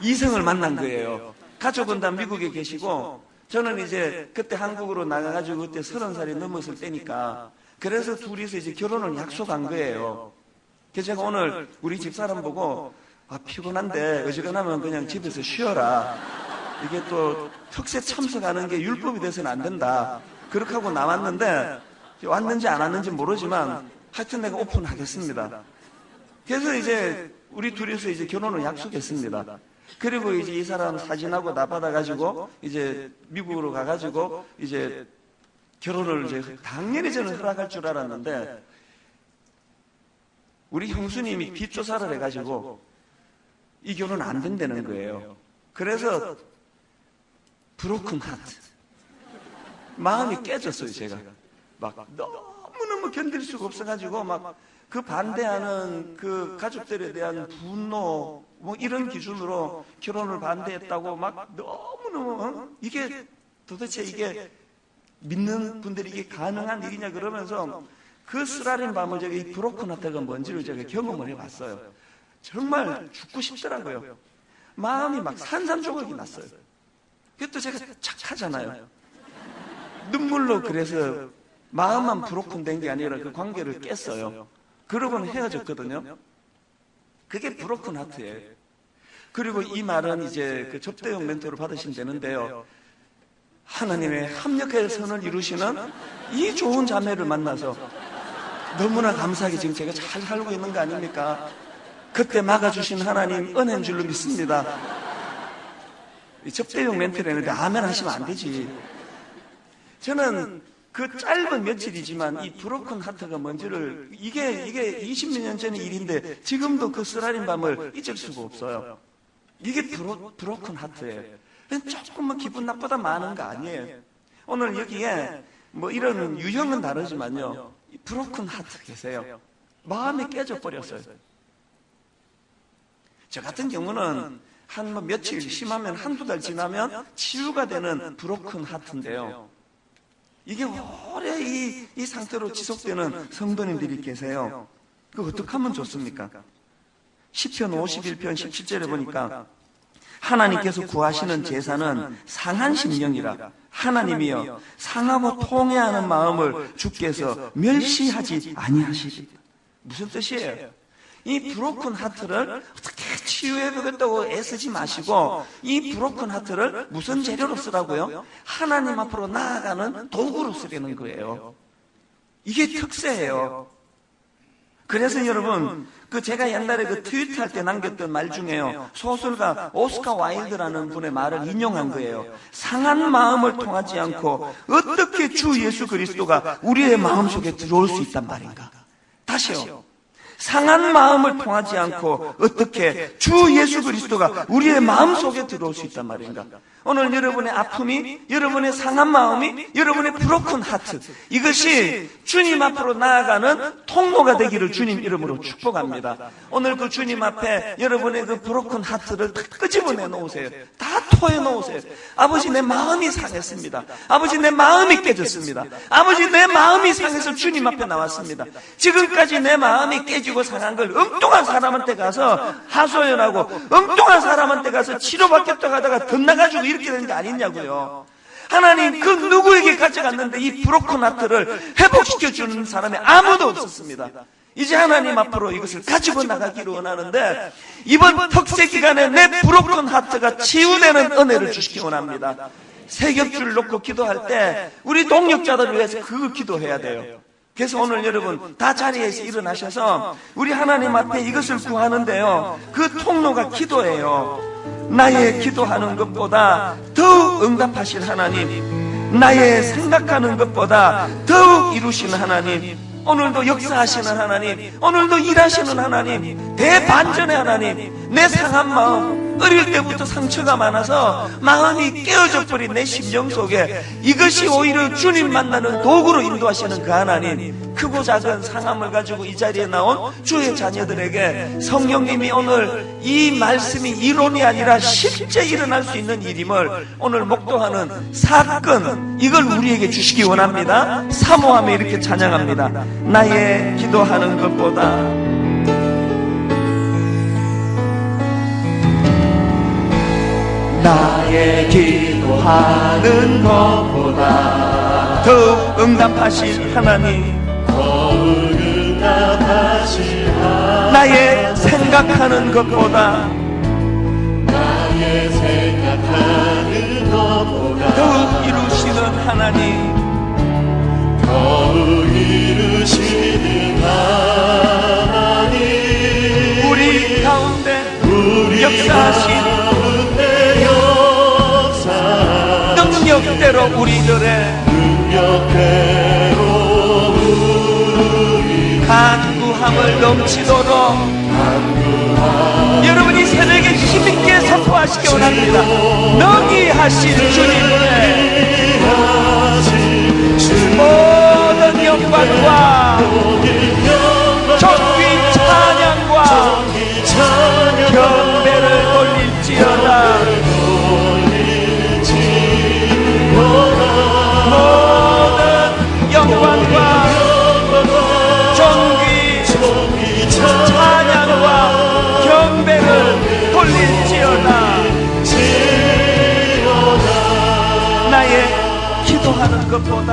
이성을 만난 거예요. 가족은 다 미국에 계시고 저는 이제 그때 한국으로 나가가지고 그때 30살이 넘었을 때니까 그래서 둘이서 이제 결혼을 약속한 거예요. 그래서 제가 오늘 우리 집사람 보고 피곤한데 어지간하면 그냥 집에서 쉬어라. 이게 또 특세 참석하는 게 율법이 돼서는 안 된다. 그렇게 하고 나왔는데 왔는지 안 왔는지 모르지만 하여튼 내가 오픈하겠습니다. 그래서 이제 우리 둘이서 이제 결혼을 약속했습니다. 그리고 이제 이 사람 사진하고 나 받아가지고 이제 미국으로 가가지고 이제 결혼을 이제 당연히 저는 허락할 줄 알았는데 우리 형수님이 뒷조사를 해가지고 이 결혼 안 된다는 거예요. 그래서 브로큰 하트, 마음이 깨졌어요. 제가 막 너무너무 견딜 수가 없어가지고 막 그 반대하는 그 가족들에 대한 분노 뭐 이런 기준으로 결혼을 반대했다고 막 너무너무 이게 도대체 이게 믿는 분들이 이게 가능한 일이냐 그러면서 그 쓰라린 밤을 제가 이 브로큰 하트가 뭔지를 제가 경험을 해봤어요. 정말 죽고 싶더라고요. 마음이 막 산산조각이 났어요. 그것도 제가 착하잖아요. 눈물로 그래서 마음만 브로큰 된 게 아니라 그 관계를 깼어요. 그러고는 헤어졌거든요. 그게 브로큰 하트예요. 그리고 이 말은 이제 그 접대용 멘토를 받으시면 되는데요. 하나님의 합력의 선을 이루시는 이 좋은 자매를 만나서 너무나 감사하게 지금 제가 잘 살고 있는 거 아닙니까? 그때 막아주신 하나님 은혜인 줄로 믿습니다. 접대용 멘트를 했는데 아멘 하시면 안 되지. 저는 그 짧은 며칠이지만 이 브로큰 하트가 뭔지를 이게 20몇 년 전의 일인데 지금도 그 쓰라린 밤을 잊을 수가 없어요. 이게 브로큰 하트예요. 조금만 기분 나쁘다 많은 거 아니에요. 오늘 여기에 뭐 이런 유형은 다르지만요. 브로큰 하트 계세요. 마음이 깨져 버렸어요. 저 같은 경우는 한 뭐 며칠 심하면 한두 달 지나면 치유가 되는 브로큰 하트인데요. 이게 오래 이 상태로 지속되는 성도님들이 계세요. 그거 어떻게 하면 좋습니까? 시편 51편 17절에 보니까 하나님께서 구하시는 제사는 상한 심령이라 하나님이여 상하고 통회하는 마음을 주께서 멸시하지 아니하시리. 무슨 뜻이에요? 이 브로큰 하트를 어떻게 치유해보겠다고 애쓰지 마시고 이 브로큰 하트를 무슨 재료로 쓰라고요? 하나님 앞으로 나아가는 도구로 쓰려는 거예요. 이게 특세예요. 그래서 여러분 제가 옛날에 그 트위터할 때 남겼던 말 중에요. 소설가 오스카 와일드라는 분의 말을 인용한 거예요. 상한 마음을 통하지 않고 어떻게 주 예수 그리스도가 우리의 마음속에 들어올 수 있단 말인가? 다시요. 상한 마음을 통하지 않고 어떻게 주 예수 그리스도가 우리의 마음속에 들어올 수 있단 말인가? 오늘 여러분의 아픔이, 여러분의 상한 마음이, 여러분의 브로큰 하트, 이것이 주님 앞으로 나아가는 통로가 되기를 주님 이름으로 축복합니다. 오늘 그 주님 앞에 여러분의 그 브로큰 하트를 다 끄집어내 놓으세요. 다 토해 놓으세요. 아버지, 내 마음이 상했습니다. 아버지, 내 마음이 깨졌습니다. 아버지, 내 마음이 상해서 주님 앞에 나왔습니다. 지금까지 내 마음이 깨지고 상한 걸 엉뚱한 사람한테 가서 하소연하고 엉뚱한 사람한테 가서 치료받겠다고 하다가 덧나가지고 이렇게 되는 게 아니냐고요. 하나님 그 누구에게 가져갔는데 이 브로큰 하트를 회복시켜주는 사람이 아무도 없었습니다. 이제 하나님 앞으로 이것을 가지고 나가기를 원하는데, 이번 특세 기간에 내 브로큰 하트가 치유되는 은혜를 주시기 원합니다. 세 겹줄 놓고 기도할 때 우리 동역자들을 위해서 그걸 기도해야 돼요. 그래서 오늘 여러분 다 자리에서 일어나셔서 우리 하나님 앞에 이것을 구하는데요, 그 통로가 기도예요. 나의 기도하는 것보다 더욱 응답하실 하나님, 나의 생각하는 것보다 더욱 이루시는 하나님, 오늘도 역사하시는 하나님, 오늘도 일하시는 하나님, 대반전의 하나님, 내 상한 마음, 어릴 때부터 상처가 많아서 마음이 깨어져 버린 내 심령 속에 이것이 오히려 주님 만나는 도구로 인도하시는 그 하나님, 크고 작은 상함을 가지고 이 자리에 나온 주의 자녀들에게 성령님이 오늘 이 말씀이 이론이 아니라 실제 일어날 수 있는 일임을 오늘 목도하는 사건, 이걸 우리에게 주시기 원합니다. 사모하며 이렇게 찬양합니다. 나의 기도하는 것보다 나의 기도하는 것보다 더욱 응답하실 하나님, 나의 생각하는 것보다 더욱 이루시는 하나님, 우리 가운데 역사하신 능력대로 우리들의 간구함을 넘치도록 여러분이 새벽에 힘있게 선포하시기 원합니다. 능히 하신 주님의 모든 영광과 존귀 찬양과 경배를 돌릴지어다. 모든 영광과 존귀 찬양과 경배를 돌릴지어다. 나의 기도하는 것보다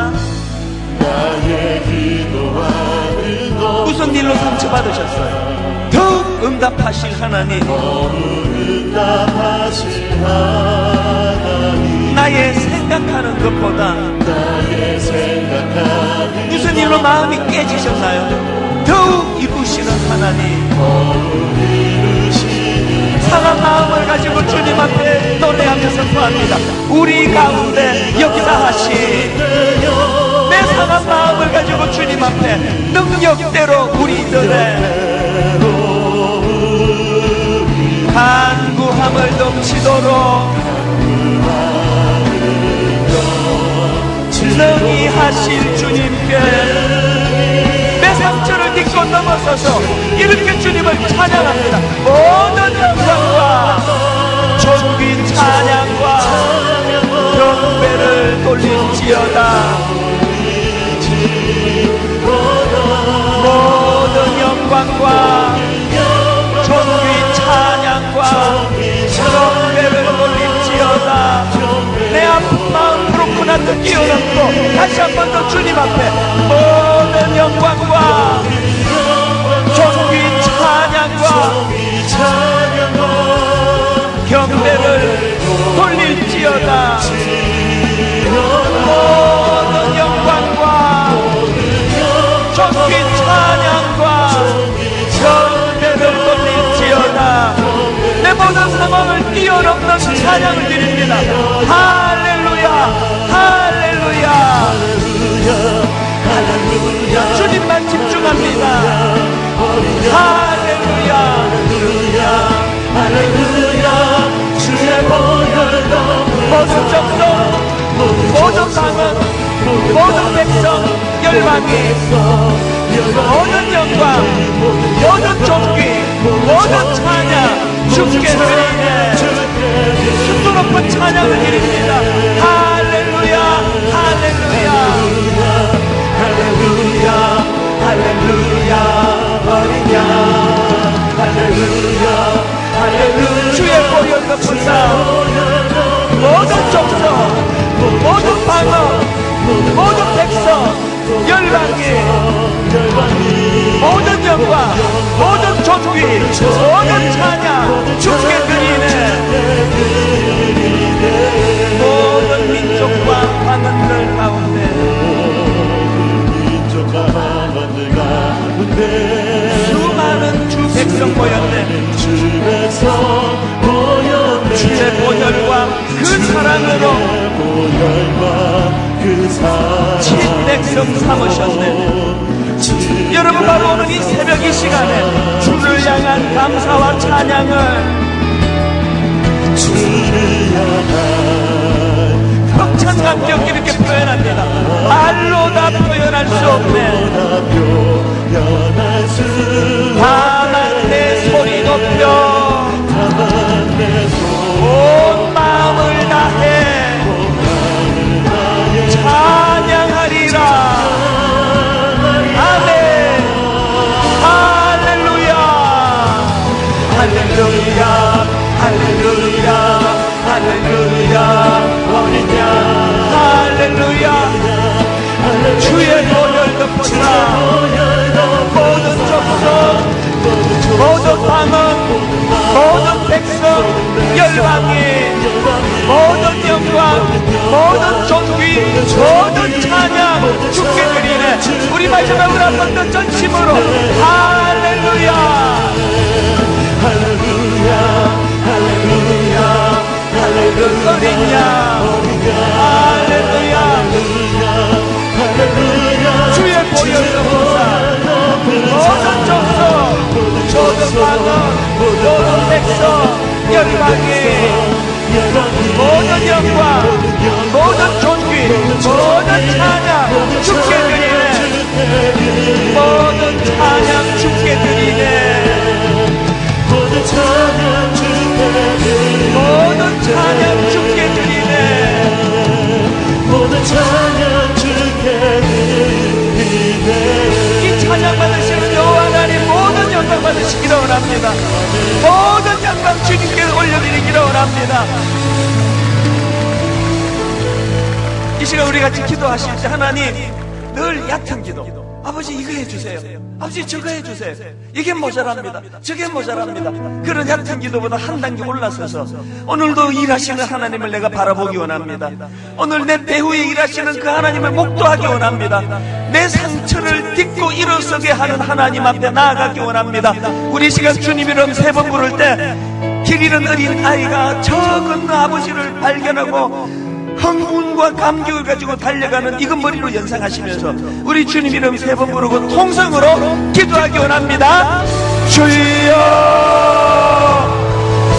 무슨 일로 상처받으셨어요? 더욱 응답하실 하나님, 나의 생각하는 것보다 무슨 일로 마음이 깨지셨나요? 더욱 이루시는 하나님, 상한 마음을 가지고 주님 앞에 노래하며 선포합니다. 우리 가운데 역사하신 내 상한 마음을 가지고 주님 앞에 능력대로 우리들의 간구함을 넘치도록 능히 하실 주님께 내 상처를 딛고 넘어서서 이렇게 주님을 찬양합니다. 모든 영광과 존귀 찬양과 경배를 돌릴지어다. 모든 영광과 존귀 찬양과 경배를 돌릴지어다. 내 아픈 마음 브로큰 하트 끼어넣고 다시 한 번 더 주님 앞에 모든 영광과 존귀 찬양과 경배를 돌릴지어다. 모든 영광과 존귀 찬양과 경배를 돌릴지어다. 내 모든 상황을 뛰어넘는 찬양을 드립니다. 할렐루야, 할렐루야, 할렐루야. 주님만 집중합니다. 할렐루야, 할렐루야. 주의 보혈로 열방이 모든 영광 모든 존귀 모든 찬양 주께 드리네 순도 높은 찬양을 드립니다. 할렐루야 할렐루야 할렐루야 할렐루야 어린 양 할렐루야 할렐루야 주의 보혈 덮으사 모든 족속 모든 방언 모든 백성 열방이 모든 영광 모든 존귀 모든 찬양 주께 드리네 모든 민족과 방언들 가운데 수많은 주 백성 모였네 주의 보혈과 그 사랑으로 친백성 삼으셨네. 여러분 바로 오늘 이 새벽 이 시간에 주를 향한 감사와 찬양을 벅찬 감격 이렇게 표현합니다. 말로 다 표현할 수 없네. 다만 내 소리 높여 온 마음을 다해 찬양하리라. 아멘. 할렐루야 할렐루야 할렐루야 할렐루야 어린 양 할렐루야 주의 보혈 덮으사 모든 족속 모든 방언 모든 백성 열방이 모든 영광 모든 존귀 모든 찬양 주께 드리네. 우리 마지막으로 한 번 더 전심으로 할렐루야 할렐루야 할렐루야 할렐루야 어린 양 할렐루야 주의 보혈 덮으사 모든 족속 모든 방언 모든 백성 열방이 모든 영광 모든 존귀 모든 찬양 주께 드리네. 모든 찬양 주께 드리네. 모든 찬양 주께 드리네. 모든 찬양 주께 드리네. 이 찬양 받으시는 여호와 하나님 모든 영광 받으시기를 원합니다. 모든 영광 주님께 올려드리기를 원합니다. 이 시간 우리 같이 기도하실 때 하나님 늘 얕은 기도 아버지 이거 해주세요 아버지 저거 해주세요 이게 모자랍니다 저게 모자랍니다 그런 얕은 기도보다 한 단계 올라서서 오늘도 일하시는 하나님을 내가 바라보기 원합니다. 오늘 내 배후에 일하시는 그 하나님을 목도하기 원합니다. 내 상처를 딛고 일어서게 하는 하나님 앞에 나아가기 원합니다. 우리 시간 주님 이름 세 번 부를 때 길 잃은 어린 아이가 저 건너 아버지를 발견하고 흥분과 감격을 가지고 달려가는 이건 머리로 연상하시면서 우리 주님 이름 세 번 부르고 통성으로 기도하기 원합니다. 주여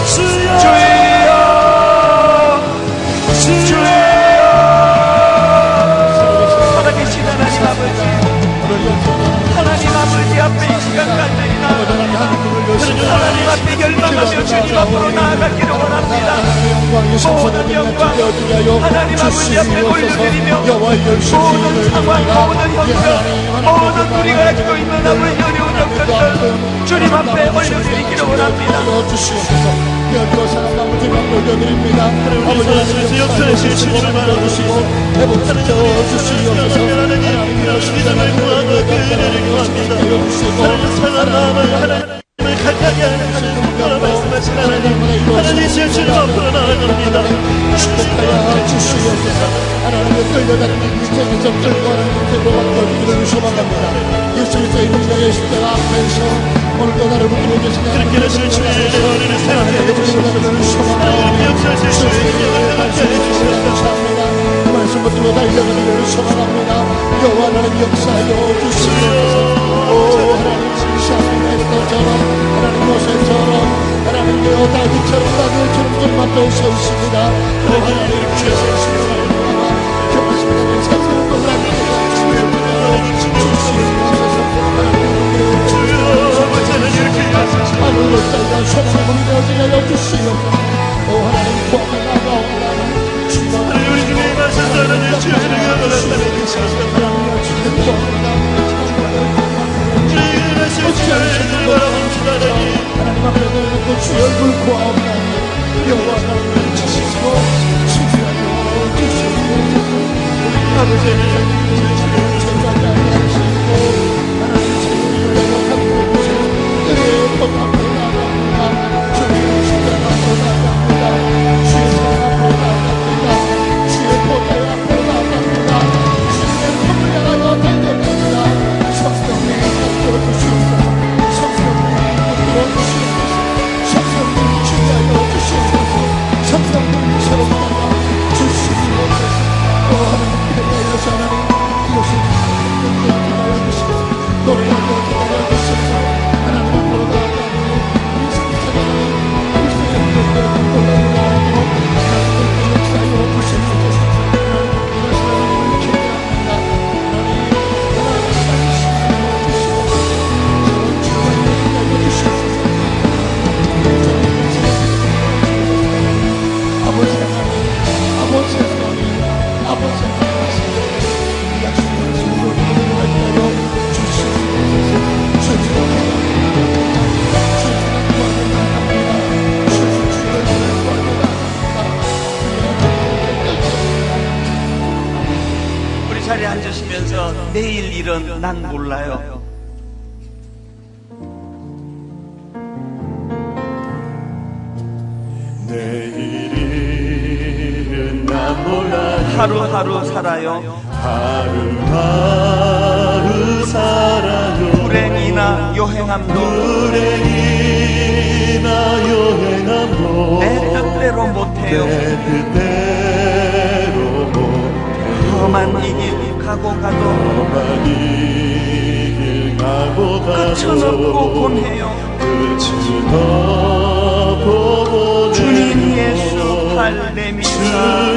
주여 주여 살아계신 하나님 아버지 하나님 아버지 앞에 이 시간까지 하나님 앞에 열망하며 주님 앞으로 나아가기를 원합니다. 모든 영광 하나님 아버지 앞에 올려드리며 모든 상황 모든 형편 모든 우리가 가지고 있는 아버지 어려운 형편들 주님 앞에 올려드리기를 원합니다. 여기로 사랑하고 주님 앞에 올려드립니다. 아버지 하나님 역사하실 주님을 바라보시고 회복시켜 주시옵소서. 하나님의 신앙을 구하고 그들을 구합니다. 하나님 하나님을 가까이 하는 하나님 말씀하신 하나님 하나님의 주님 앞으로 나아갑니다. 축복하여 주시옵소서. 하나님의 끌려다니는 인생에서 끌고가는 인생으로 바꿔주기를 소망합니다. 예수 그리스도의 능력의 십자가 앞에서 오늘도 나를 붙들고 계신 그렇게 하실 주의 은혜를 생각해 주시옵소서. 하나님 역사하실 주의 영광을 함께해 주시옵소서. 말씀 붙들고 달려가기를 소망합니다. 여호와 하나님 역사하여 주시옵소서. 오 하나님 진시하신 에스더처럼 하나님 모세처럼 하나님 여호 다윗처럼 나도 주님 앞에 서 있습니다. 오 하나님 주여 주시옵소서. 경하십니다. 세상을 놀라게 주의 자리에 앉으시면서 내일 일은 난 몰라요. 내일 일은 난 몰라요. 하루하루 살아요. 하루하루 살아요. 불행이나 요행함도 불행이나 요행함도 내 뜻대로 못해요. 내 뜻대로 못해요. 험한 이 길 가고 가도 험한 이 길 가고 가도 끝은 없고 곤해요. 끝은 없고 곤해요. 주님 예수 할례미사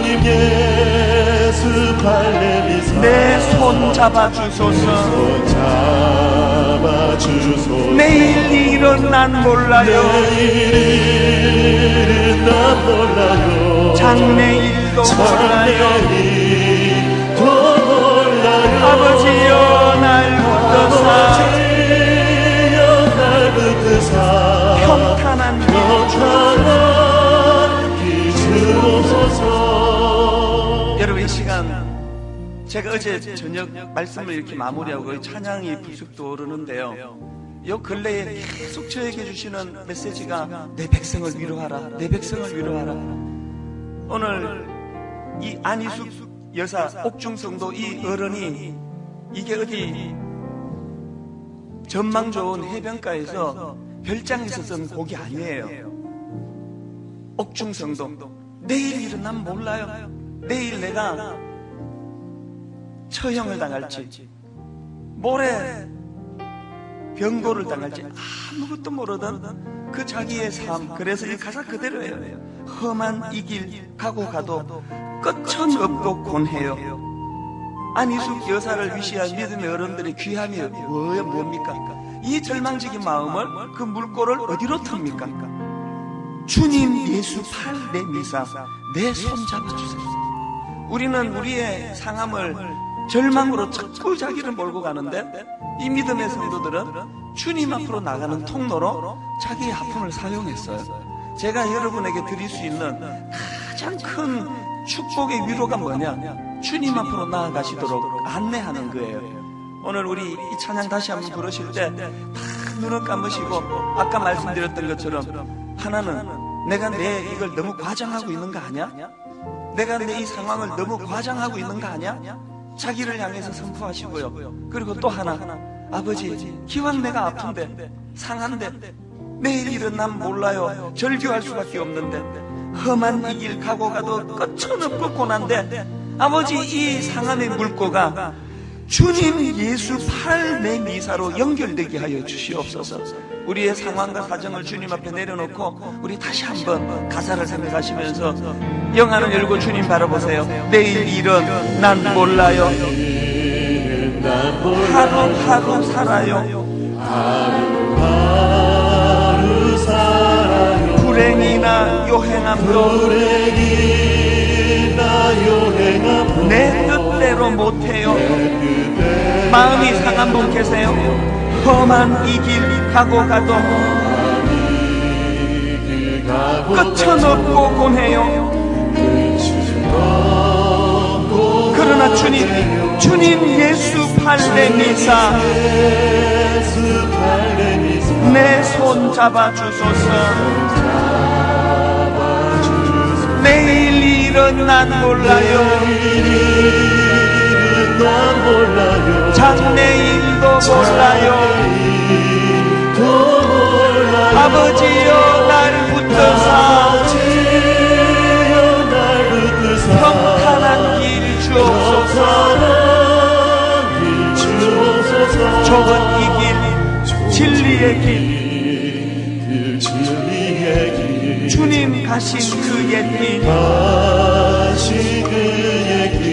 주님 예수 할례미사 내 손 잡아주소서. 손 잡아주소서. 내일 일은 난 몰라요. 내일 일은 난 몰라요. 장래일도 몰라요. 장래일도 몰라요. 아버지여 날 붙드사 아버지여 날 붙드사 평탄한 평탄한 길 주옵소서. 여러분 이 시간 제가 어제 저녁 말씀을 이렇게 마무리하고 거의 찬양이 불쑥 떠오르는데요. 요 근래에 계속 저에게 주시는 메시지가 내 백성을 위로하라, 내 백성을 위로하라. 오늘 이 안희숙 여사 옥중성도 이 어른이 이게 어디 전망 좋은 해변가에서 별장에서 쓴 곡이 아니에요. 옥중성도 내일 일은 난 몰라요. 내일 내가 처형을 당할지 모레 병고를 당할지 아무것도 모르던 그 자기의 삶. 그래서 이 가사 그대로예요. 험한 이 길 가고 가도 끝은 없고 곤해요. 안희숙 여사를 위시한 믿음의 어른들의 귀함이 뭡니까? 이 절망적인 마음을 그 물꼬를 어디로 텄니까? 주님 예수 팔 내 미사 내 손 잡아주세요. 우리는 우리의 상함을 절망으로 자꾸 자기를 몰고 가는데 이 믿음의 성도들은 주님 앞으로 나가는 통로로 자기의 아픔을 사용했어요. 제가 여러분에게 드릴 수 있는 가장 큰 축복의 위로가 뭐냐? 주님 앞으로 나아가시도록 안내하는 거예요. 오늘 우리 이 찬양 다시 한번 부르실 때 다 눈을 감으시고 아까 말씀드렸던 것처럼 하나는 내가 내 이걸 너무 과장하고 있는 거 아니야? 내가 내 이 상황을 너무 과장하고 있는 거 아니야? 자기를 향해서 선포하시고요. 그리고 또 하나, 아버지 기왕 내가 아픈데 상한데 내일 일은 난 몰라요. 절규할 수밖에 없는데 험한 이 길 가고 가도 끝은 없고 고난데 아버지 이 상함의 물꼬가 주님 예수 팔 내 미사로 연결되게 하여 주시옵소서. 우리의 상황과 사정을 주님 앞에 내려놓고 우리 다시 한번 가사를 생각하시면서 영안을 열고 주님 바라보세요. 내일 일은 난 몰라요. 하루하루 살아요. 하루하루 살아요. 불행이나 요행함도 불행이나 요행함도 내 뜻대로 못해요. 내 뜻대로 마음이 상한 분 계세요? 험한 이 길 가고 가도 길 가고 끝은 없고 곤해요. 끝은 없고 그러나 그러나 주님 예수 팔레미사 내 손 잡아주소서. 내일 일은 난 몰라요. 장래일도 몰라요. 아버지여 날 붙드사 평탄한 길 주옵소서. 좁은 이 길 진리의 길 주님 가신 그 옛길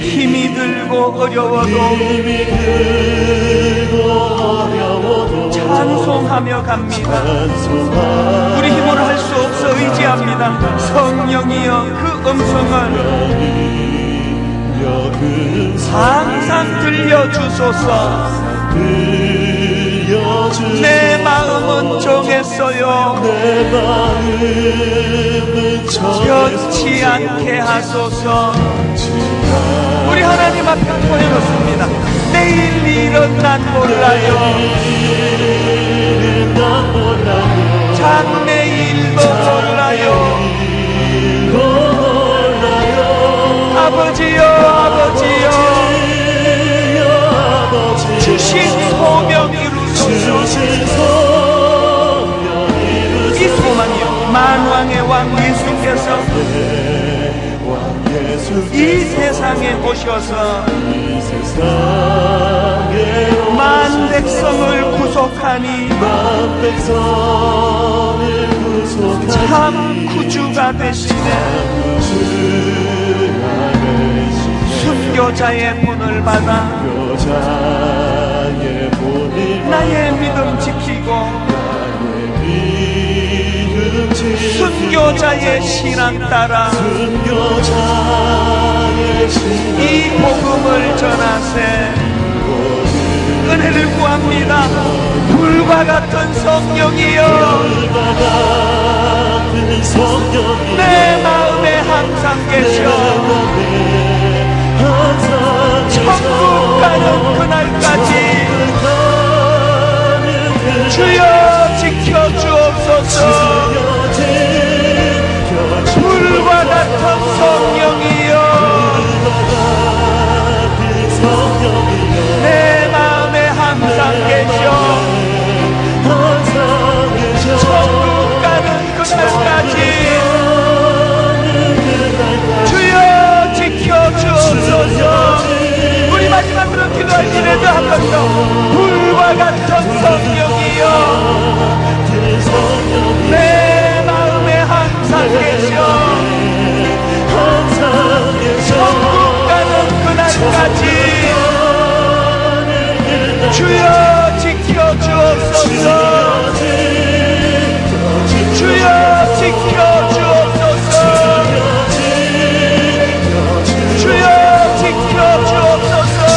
힘이 들고 어려워도 찬송하며 갑니다. 우리 힘으로 할 수 없어 의지합니다. 성령이여 그 음성을 항상 들려주소서. 내 마음은 정했어요. 변치 않게 하소서. 우리 하나님 앞에 보내놓습니다. 내일 일은 난 몰라요. 장래일도 몰라요. 아버지여 아버지여 주신 소명 이루소서. 이 소망이요 만왕의 왕 예수께서 이 세상에 오셔서 만 백성을 구속하니 참 구주가 되시네. 순교자의 본을 받아 나의 믿음 지키고 순교자의 신앙 따라 이 복음을 전하세. 은혜를 구합니다. 불과 같은 성령이여 내 마음에 항상 계셔 천국 가는 그날까지 주여 지켜주옵소서. 불과 같은 성령이여 내 마음에 항상 계셔 천국 가는 그날까지 주여 지켜주옵소서. 우리 마지막으로 기도할지라도 한 번 더. 불과 같은 성령이여 내 마음에 항상 계셔 천국 가는 그날까지 주여 지켜주옵소서. 주여 지켜주옵소서. 주여 지켜주옵소서.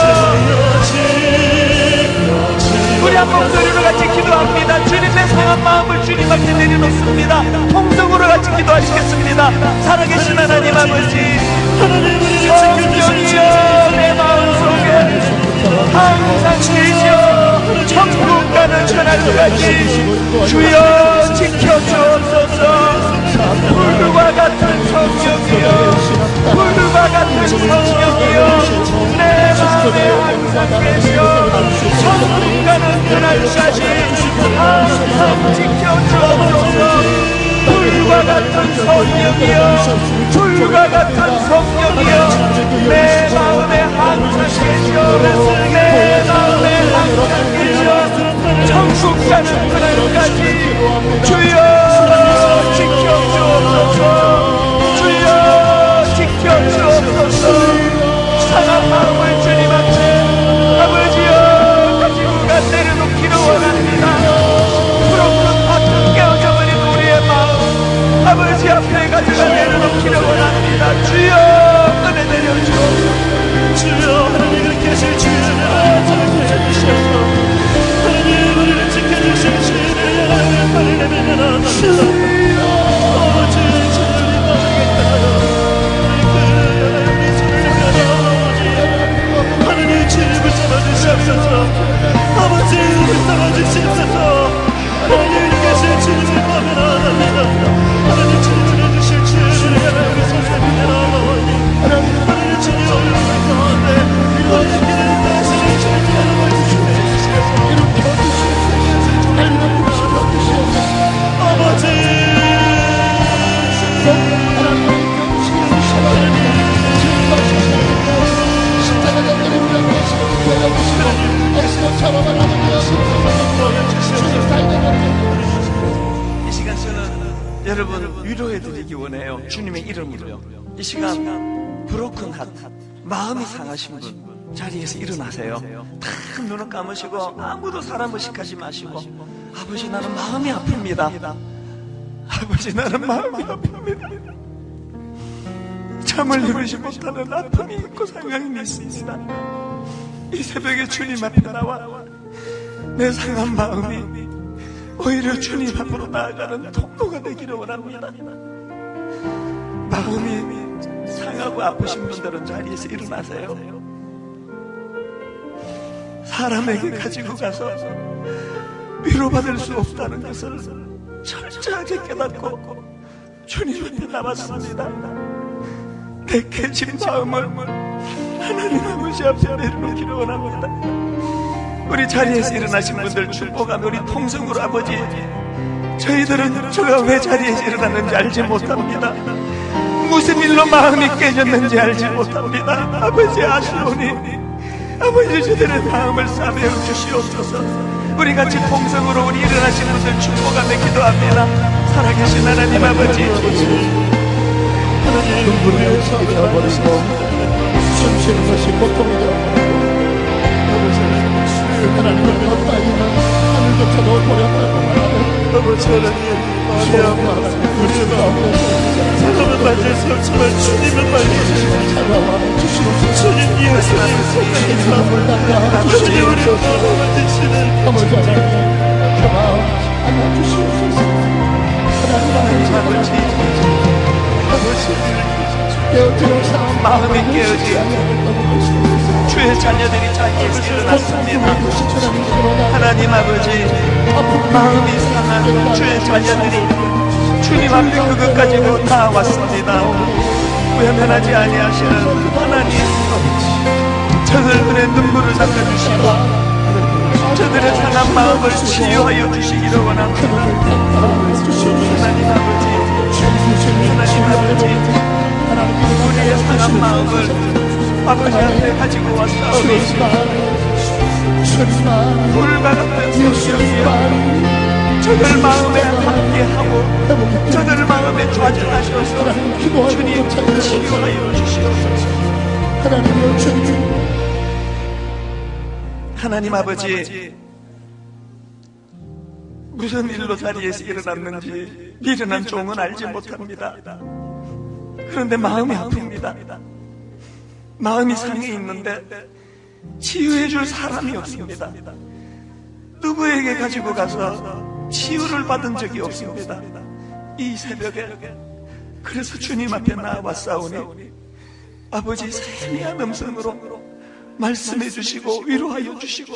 우리 한 목소리로 같이 기도합니다. 주님의 상한 마음을 주님 앞에 내려놓습니다. 통성으로 같이 기도하시겠습니다. 살아계신 하나님 아버지, 성령이여 내 마음속에 항상 계셔 천국 가는 그날까지 주여 지켜주옵소서. 불과 같은 성령이여 불과 같은 성령이여 내 마음에 항상 계셔 천국 가는 그날까지 항상 지켜주옵소서. 불과 같은 성령이여 불과 같은 성령이여 내 마음에 항상 계셔 내 마음에 항상 계셔 천국 가는 그날까지 주여 지켜주옵소서. 주여 지켜주옵소서. 상한 마음을 주님 앞에 아버지여 가지고가 내려놓기를 원합니다. 부럽고 바탕 깨어져버린 우리의 마음 아버지 앞에 가져가 내려놓기를 원합니다. 주여 은혜 내려주옵소서. 주여 하나님을 계실 주여 저를 지켜주시옵소서. 하나님 우리를 지켜주실 주여 여러분 위로해드리기 원해요. 주님의 이름으로요. 이 시간 브로큰 하트, 마음이 상하신 분 자리에서 일어나세요. 다 눈을 감으시고 아무도 사람 의식하지 마시고, 아버지 나는 마음이 아픕니다. 아버지 나는 마음이 아픕니다. 잠을 이루지 못하는 아픔이 있고 상황이 있습니다. 이 새벽에 주님 앞에 나와 내 상한 마음이 오히려 주님 앞으로 나아가는 통로가 되기를 원합니다. 마음이 상하고 아프신 분들은 자리에서 일어나세요. 사람에게 가지고 가서 위로받을 수 없다는 것을 철저하게 깨닫고 주님 앞에 나왔습니다. 내 깨진 마음을 하나님 아버지 앞에 내려놓기를 원합니다. 우리 자리에서 일어나신 분들 축복하며 우리 통성으로 아버지, 저희들은 저가 왜 자리에서 일어났는지 알지 못합니다. 무슨 일로 마음이 깨졌는지 알지 못합니다. 아버지 아시오니 아버지 저들의 마음을 싸매어 주시옵소서. 우리 같이 통성으로 우리 일어나신 분들 축복하며 기도합니다. 살아계신 하나님 아버지, 눈물을 흘려버리고 숨쉬는 것이 고통이다. 하나님을 걷다이는 하늘조차도 버렸다고 말하는 아버지 하나님, 마음이 아파 우리의 마음을 사람을 만질 수 없지만 주님은 만지시고 찾아와 주시옵소서. 주님 예수님 주님 마음을 닦아 주님 우리 주시옵소서. 마음을 만지시는 아버지 하나님 평화 안아주시옵소서. 하나님 아버지 깨어지는 사람 마음이 깨어지 주의 자녀들이 자리에서 일어났습니다. 하나님 아버지, 마음이 상한 주의 자녀들이 주님 앞에 그것 가지고 나왔습니다. 외면하지 아니하시는 하나님, 저들의 눈물을 닦아주시고 저들의 상한 마음을 치유하여 주시기를 원합니다. 하나님 아버지, 하나님 아버지, 우리의 상한 마음을 아버지 앞에 가지고 왔사오니 불과 같은 성령이여 저들 마음에 함께하고 저들 마음에 좌절하셔서 주님 치유하여 주시옵소서. 하나님 아버지, 무슨 일로 자리에서 일어났는지 미련한 종은 알지 못합니다. 그런데 마음이 아픕니다. 마음이 상해 있는데 치유해 줄 사람이 없습니다. 누구에게 가지고 가서 치유를 받은 적이 없습니다. 이 새벽에 그래서 주님 앞에 나와싸우니 아버지 세미한 음성으로 말씀해 주시고 위로하여 주시고,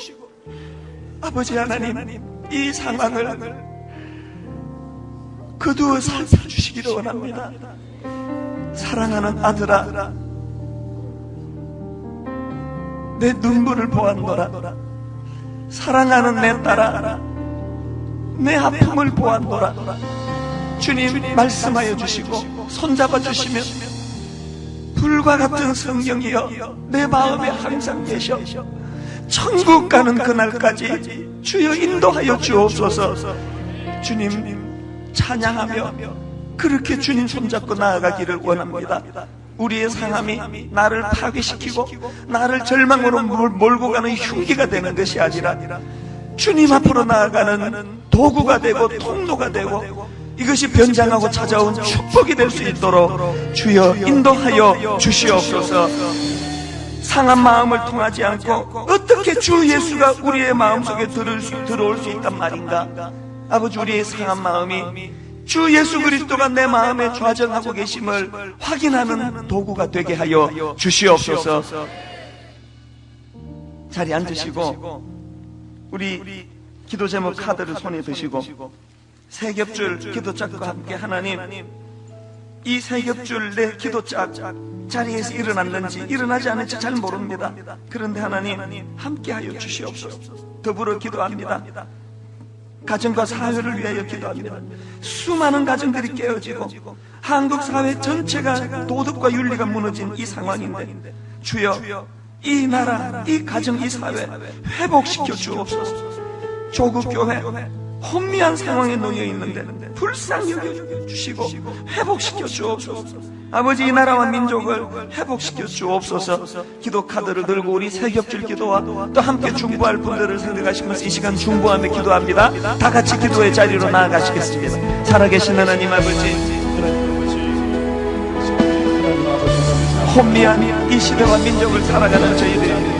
아버지 하나님 이 상황을 거두어 살펴주시기를 원합니다. 사랑하는 아들아, 내 눈물을 보았노라. 사랑하는 내 딸아, 내 아픔을 보았노라. 주님 말씀하여 주시고 손잡아 주시면 불과 같은 성령이여 내 마음에 항상 계셔 천국 가는 그날까지 주여 인도하여 주옵소서. 주님 찬양하며 그렇게 주님 손잡고 나아가기를 원합니다. 우리의 상함이 나를 파괴시키고 나를 절망으로 몰고 가는 흉기가 되는 것이 아니라 주님 앞으로 나아가는 도구가 되고 통로가 되고 이것이 변장하고 찾아온 축복이 될 수 있도록 주여 인도하여 주시옵소서. 상한 마음을 통하지 않고 어떻게 주 예수가 우리의 마음속에 들어올 수 있단 말인가. 아버지, 우리의 상한 마음이 주 예수 그리스도가 내 마음에 좌정하고 계심을 확인하는 도구가 되게 하여 주시옵소서. 자리에 앉으시고 우리 기도 제목 카드를 손에 드시고 세 겹줄 기도짝과 함께 하나님, 이 세 겹줄 내 기도짝 자리에서 일어났는지 일어나지 않을지 잘 모릅니다. 그런데 하나님 함께하여 주시옵소서. 더불어 기도합니다. 가정과 사회를 위하여 기도합니다. 수많은 가정들이 깨어지고 한국 사회 전체가 도덕과 윤리가 무너진 이 상황인데 주여 이 나라, 이 가정, 이 사회 회복시켜 주옵소서. 조국 교회, 혼미한 상황에 놓여 있는데 불쌍히 여겨주시고 회복시켜 주옵소서. 아버지, 이 나라와 민족을 회복시켜 주옵소서. 기도 카드를 들고 우리 새겹줄 기도와 또 함께 중보할 분들을 생각하시면서 이 시간 중보하며 기도합니다. 다 같이 기도의 자리로 나아가시겠습니다. 살아계신 하나님 아버지, 혼미한 이 시대와 민족을 살아가는 저희들,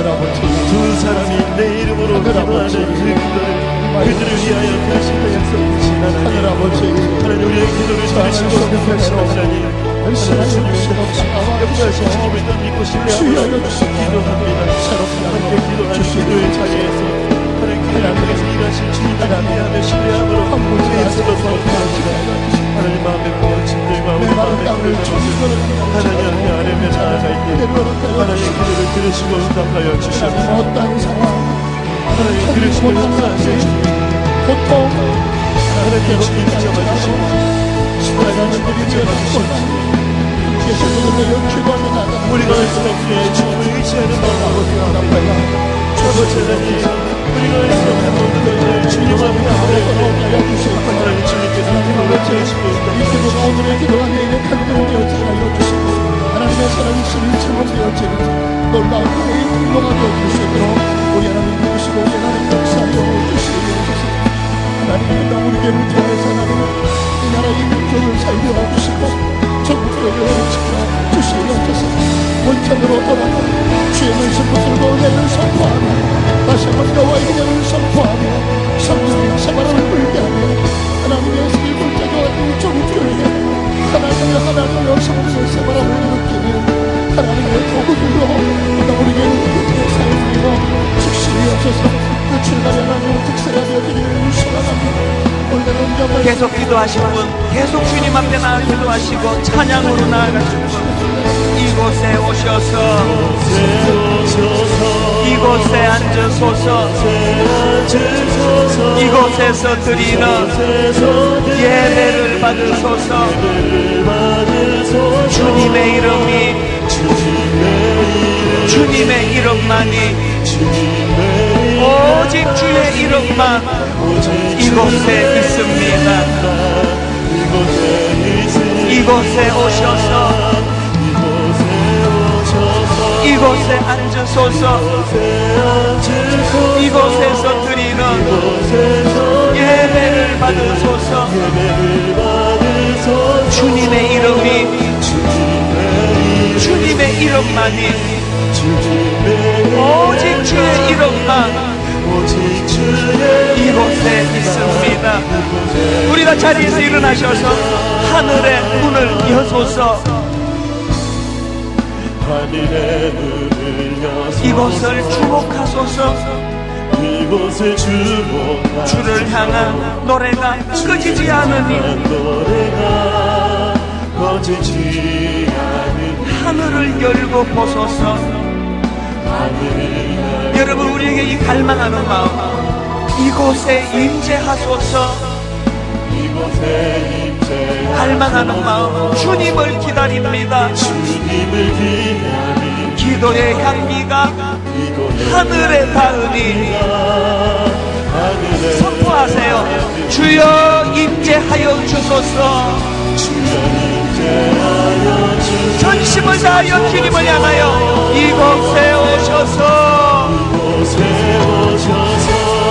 두 사람이 내 이름으로 기도하는 그 기도를 그들을 위하여 하신다 약속하신 하나님, 하나님 우리의 기도를 들으시고 하신 하나님, 역사하신 주님을 믿고 신뢰하며 기도합니다. 함께 기도하는 기도의 자리에서 하나님께서 일하신 주님을 기대하며 신뢰함으로 에스더서 하나님 마음의 부어침들과 우리 마음의 부어침들 하나님 앞에 아뢰며 나아갈 때 하나님 기도를 들으시고 응답하여 주시옵소서. 하나님 들으시고 응답하여 주시옵소서. 하나님 주님 잡아주시옵소서. 우리가 할 수 없기에 주님을 의지하는 마음으로 기도합니다. 하나님 우리가 할 수 없는 것들 주님 앞에 하나님 주님께서 기도를 들으시고 이 오늘의 기도가 내일의 간절을 되어지게 하여 주시고 하나님의 살아계신 일처럼 되어지는 놀라운 은혜의 공로가 되어주시도록 우리 하나님 부으시고 우리 하나님 역사하여 주시옵소서. 하나님 우리에게 통해서 하나님 이 나라의 민족을 살려 주시고 전국의 영혼을 지켜 주시옵소서. 원천으로 돌아가 주의 말씀 붙들고 은혜를 선포하며 다시 한번 여호와의 기념을 선포하며 성령의 생활을 불게 하며 하나님의 세계 불자가 같은 종교에 하나님의 성령의 생활을 느끼는 하나님의 도구들로 우리에게 은혜의 삶을 주시옵소서. 그 출발이 하나님의 특세가 되어지기를 소원합니다. 계속 기도하신 분, 계속 주님 앞에 나아 기도하시고 찬양으로 나아가시고 이곳에 오셔서 이곳에 앉으소서. 이곳에서 드리는 예배를 받으소서. 주님의 이름이, 주님의 이름만이, 오직 주의 이름만 이곳에 있습니다. 이곳에 오셔서 이곳에 앉으소서. 이곳에서 드리는 예배를 받으소서. 주님의 이름이, 주님의 이름만이, 오직 주의 이름만 이곳에 있습니다. 우리 다 자리에서 일어나셔서 하늘의 문을 여소서. 이곳을 주목하소서. 주를 향한 노래가 꺼지지 않으니 하늘을 열고 보소서. 여러분, 우리에게 이 갈망하는 마음, 이곳에 임재하소서. 갈망하는 마음, 주님을 기다립니다. 기도의 향기가 하늘에 닿으니 선포하세요. 주여 임재하여 주소서. 전심을 다하여 주님을 향하여 이곳에 오셔서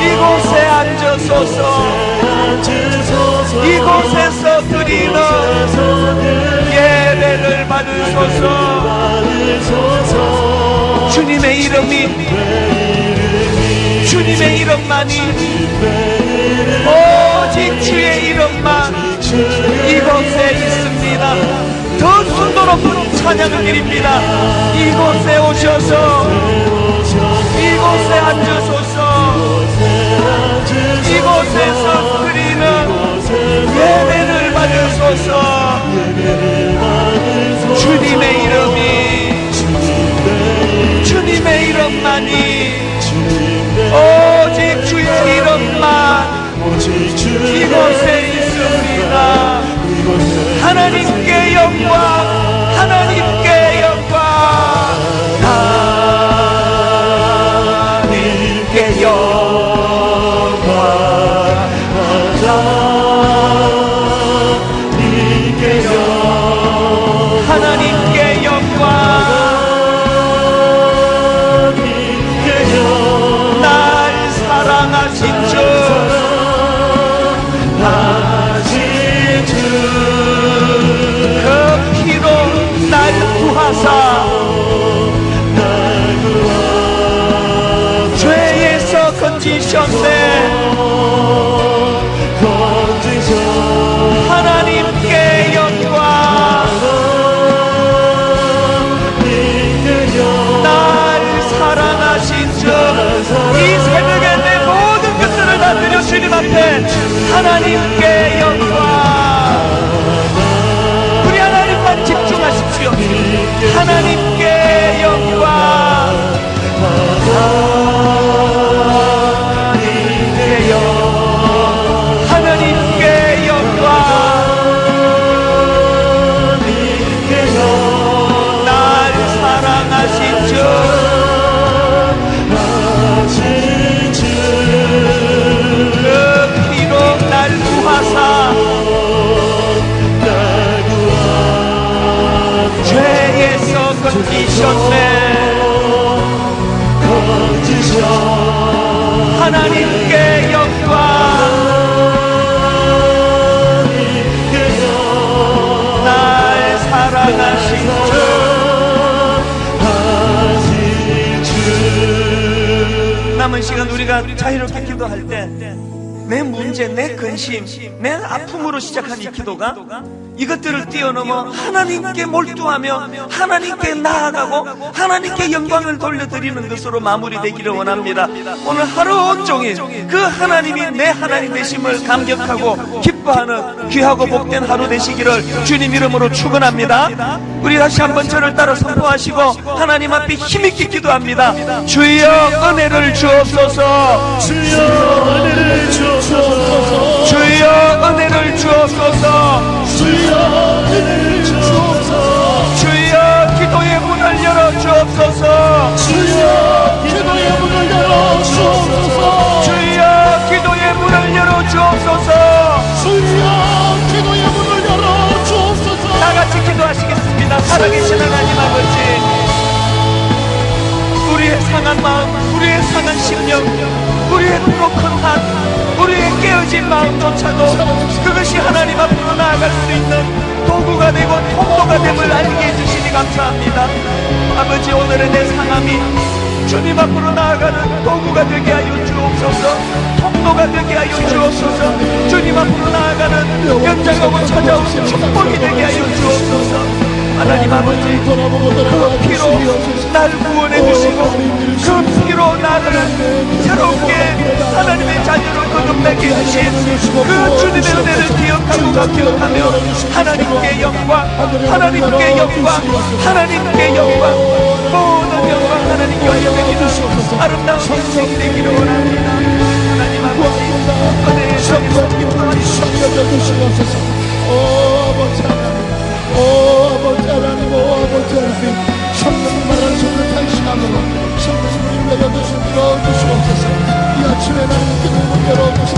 이곳에 앉으소서. 이곳에서 드리는 예배를 받으소서. 주님의 이름이, 주님의 이름만이, 오직 주의 이름만 이곳에 있습니다. 더 순도 높은 찬양을 드립니다. 이곳에 오셔서 이곳에 앉으소서. 이곳에서 드리는 예배를 받으소서. 주님의 이름이, 주님의 이름만이, 오직 주의 이름만 이곳에 있습니다. 하나님 하나님께 영광, 하나님께 영광, 하나님께 영광, 하나님께 영광, 날 사랑하신 주, 그 피로 날 구하사 죄에서 건지셨네. 하나님께 영광, 날 사랑하신 주, 이 새벽에 내 모든 것들을 다 드려 주님 앞에 하나님께 영광. 우리 하나님만 집중하십시오. 하나님께 영광, 하나님께 영광, 하나님께 영광, 날 사랑하신 주, 그 피로 날 구하사 죄에서 건지셨네. 하나님께 영광, 날 사랑하신 주. 남은 시간 우리가 자유롭게 기도할 때 내 문제, 내 근심, 내 아픔으로 시작한 이 기도가 이것들을 뛰어넘어 하나님께 몰두하며 하나님께 나아가고 하나님께 영광을 돌려드리는 것으로 마무리되기를 원합니다. 오늘 하루 온종일 그 하나님이 내 하나님 되심을 감격하고 기뻐하는 귀하고 복된 하루 되시기를 주님 이름으로 축원합니다. 우리 다시 한번 저를 따라 선포하시고 하나님 앞에 힘있게 기도합니다. 주여 은혜를 주옵소서, 주여 은혜를 주옵소서, 주여 은혜를 주옵소서, 주여 은혜를 주옵소서, 주여 기도의 문을 열어 주옵소서, 주여 기도의 문을 열어 주옵소서, 주여 기도의 문을 열어 주옵소서. 주여 기도의 문을 열어 주옵소서. 다 같이 기도하시겠습니다. 살아계신 하나님 아버지, 우리의 상한 마음, 우리의 상한 심령, 우리의 부족한 한, 우리의 깨어진 마음조차도 그것이 하나님 앞으로 나아갈 수 있는 도구가 되고 통로가 됨을 알게 해주시니 감사합니다. 아버지, 오늘의 내 상함이 주님 앞으로 나아가는 도구가 되게 하여 주옵소서, 통로가 되게 하여 주옵소서, 주님 앞으로 나아가는 연장하고 찾아오신 축복이 되게 하여 주옵소서. 하나님 아버지, 그 피로 날 구원해 주시고 그 피로 나를 새롭게 하나님의 자녀로 거듭나게 하신 그 주님의 은혜를 기억하고 기억하며 하나님께 영광, 하나님께 영광, 하나님께 영광, 모든 영광 하나님께 올려드리는 아름다운 인생 되기를 원합니다. 하나님 아버지, 은혜의 성에서 기뻐하시옵소서. 아버지 하나님, 아버지 하나님, 성령 말한 손을 탄식함으로 성령을 내려주신 주시옵소서. 이 아침에 나는 기도를 열어주사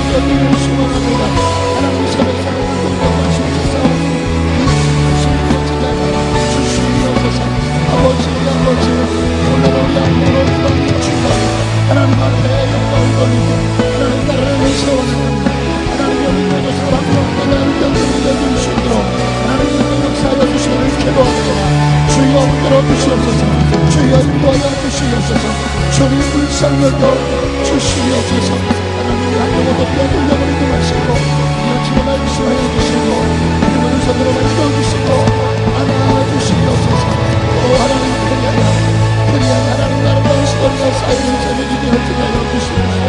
하나님 수고합니다. 하나님 살아서 공격하시옵소서. 주시옵소서. 아버지 오늘 우리 앞으로 주옵소서. 하나님 앞에 영광을 돌리고 하나님 나라를 세워나갑니다. 하나님 여기 모두 사람으로 나를 견디는 수 있도록 하나님 역사하여 주시기를 기도합니다. 주여 흔들어 주시옵소서. 주여 인도하여 주시옵소서. 주님 불쌍하여 주시옵소서. 하나님 한동안도 뼈돌려버리지 마시고 이어치고 말씀하여 주시고 그리고 손으로 만져주시고 안아주시옵소서. 오 하나님 그리하여 하나님 아름다운 시간과 사이를 저녁이 되어지게 하여 주시옵소서.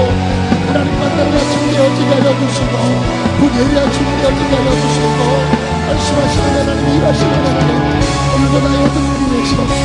하나님 만나는 아침 되어지게 하여 주시고 분열이 아침 되어지게 하여 주시고 말씀하시는 하나님, 일하시는 하나님, 오늘도 나의 어떤 일이 되시옵소서.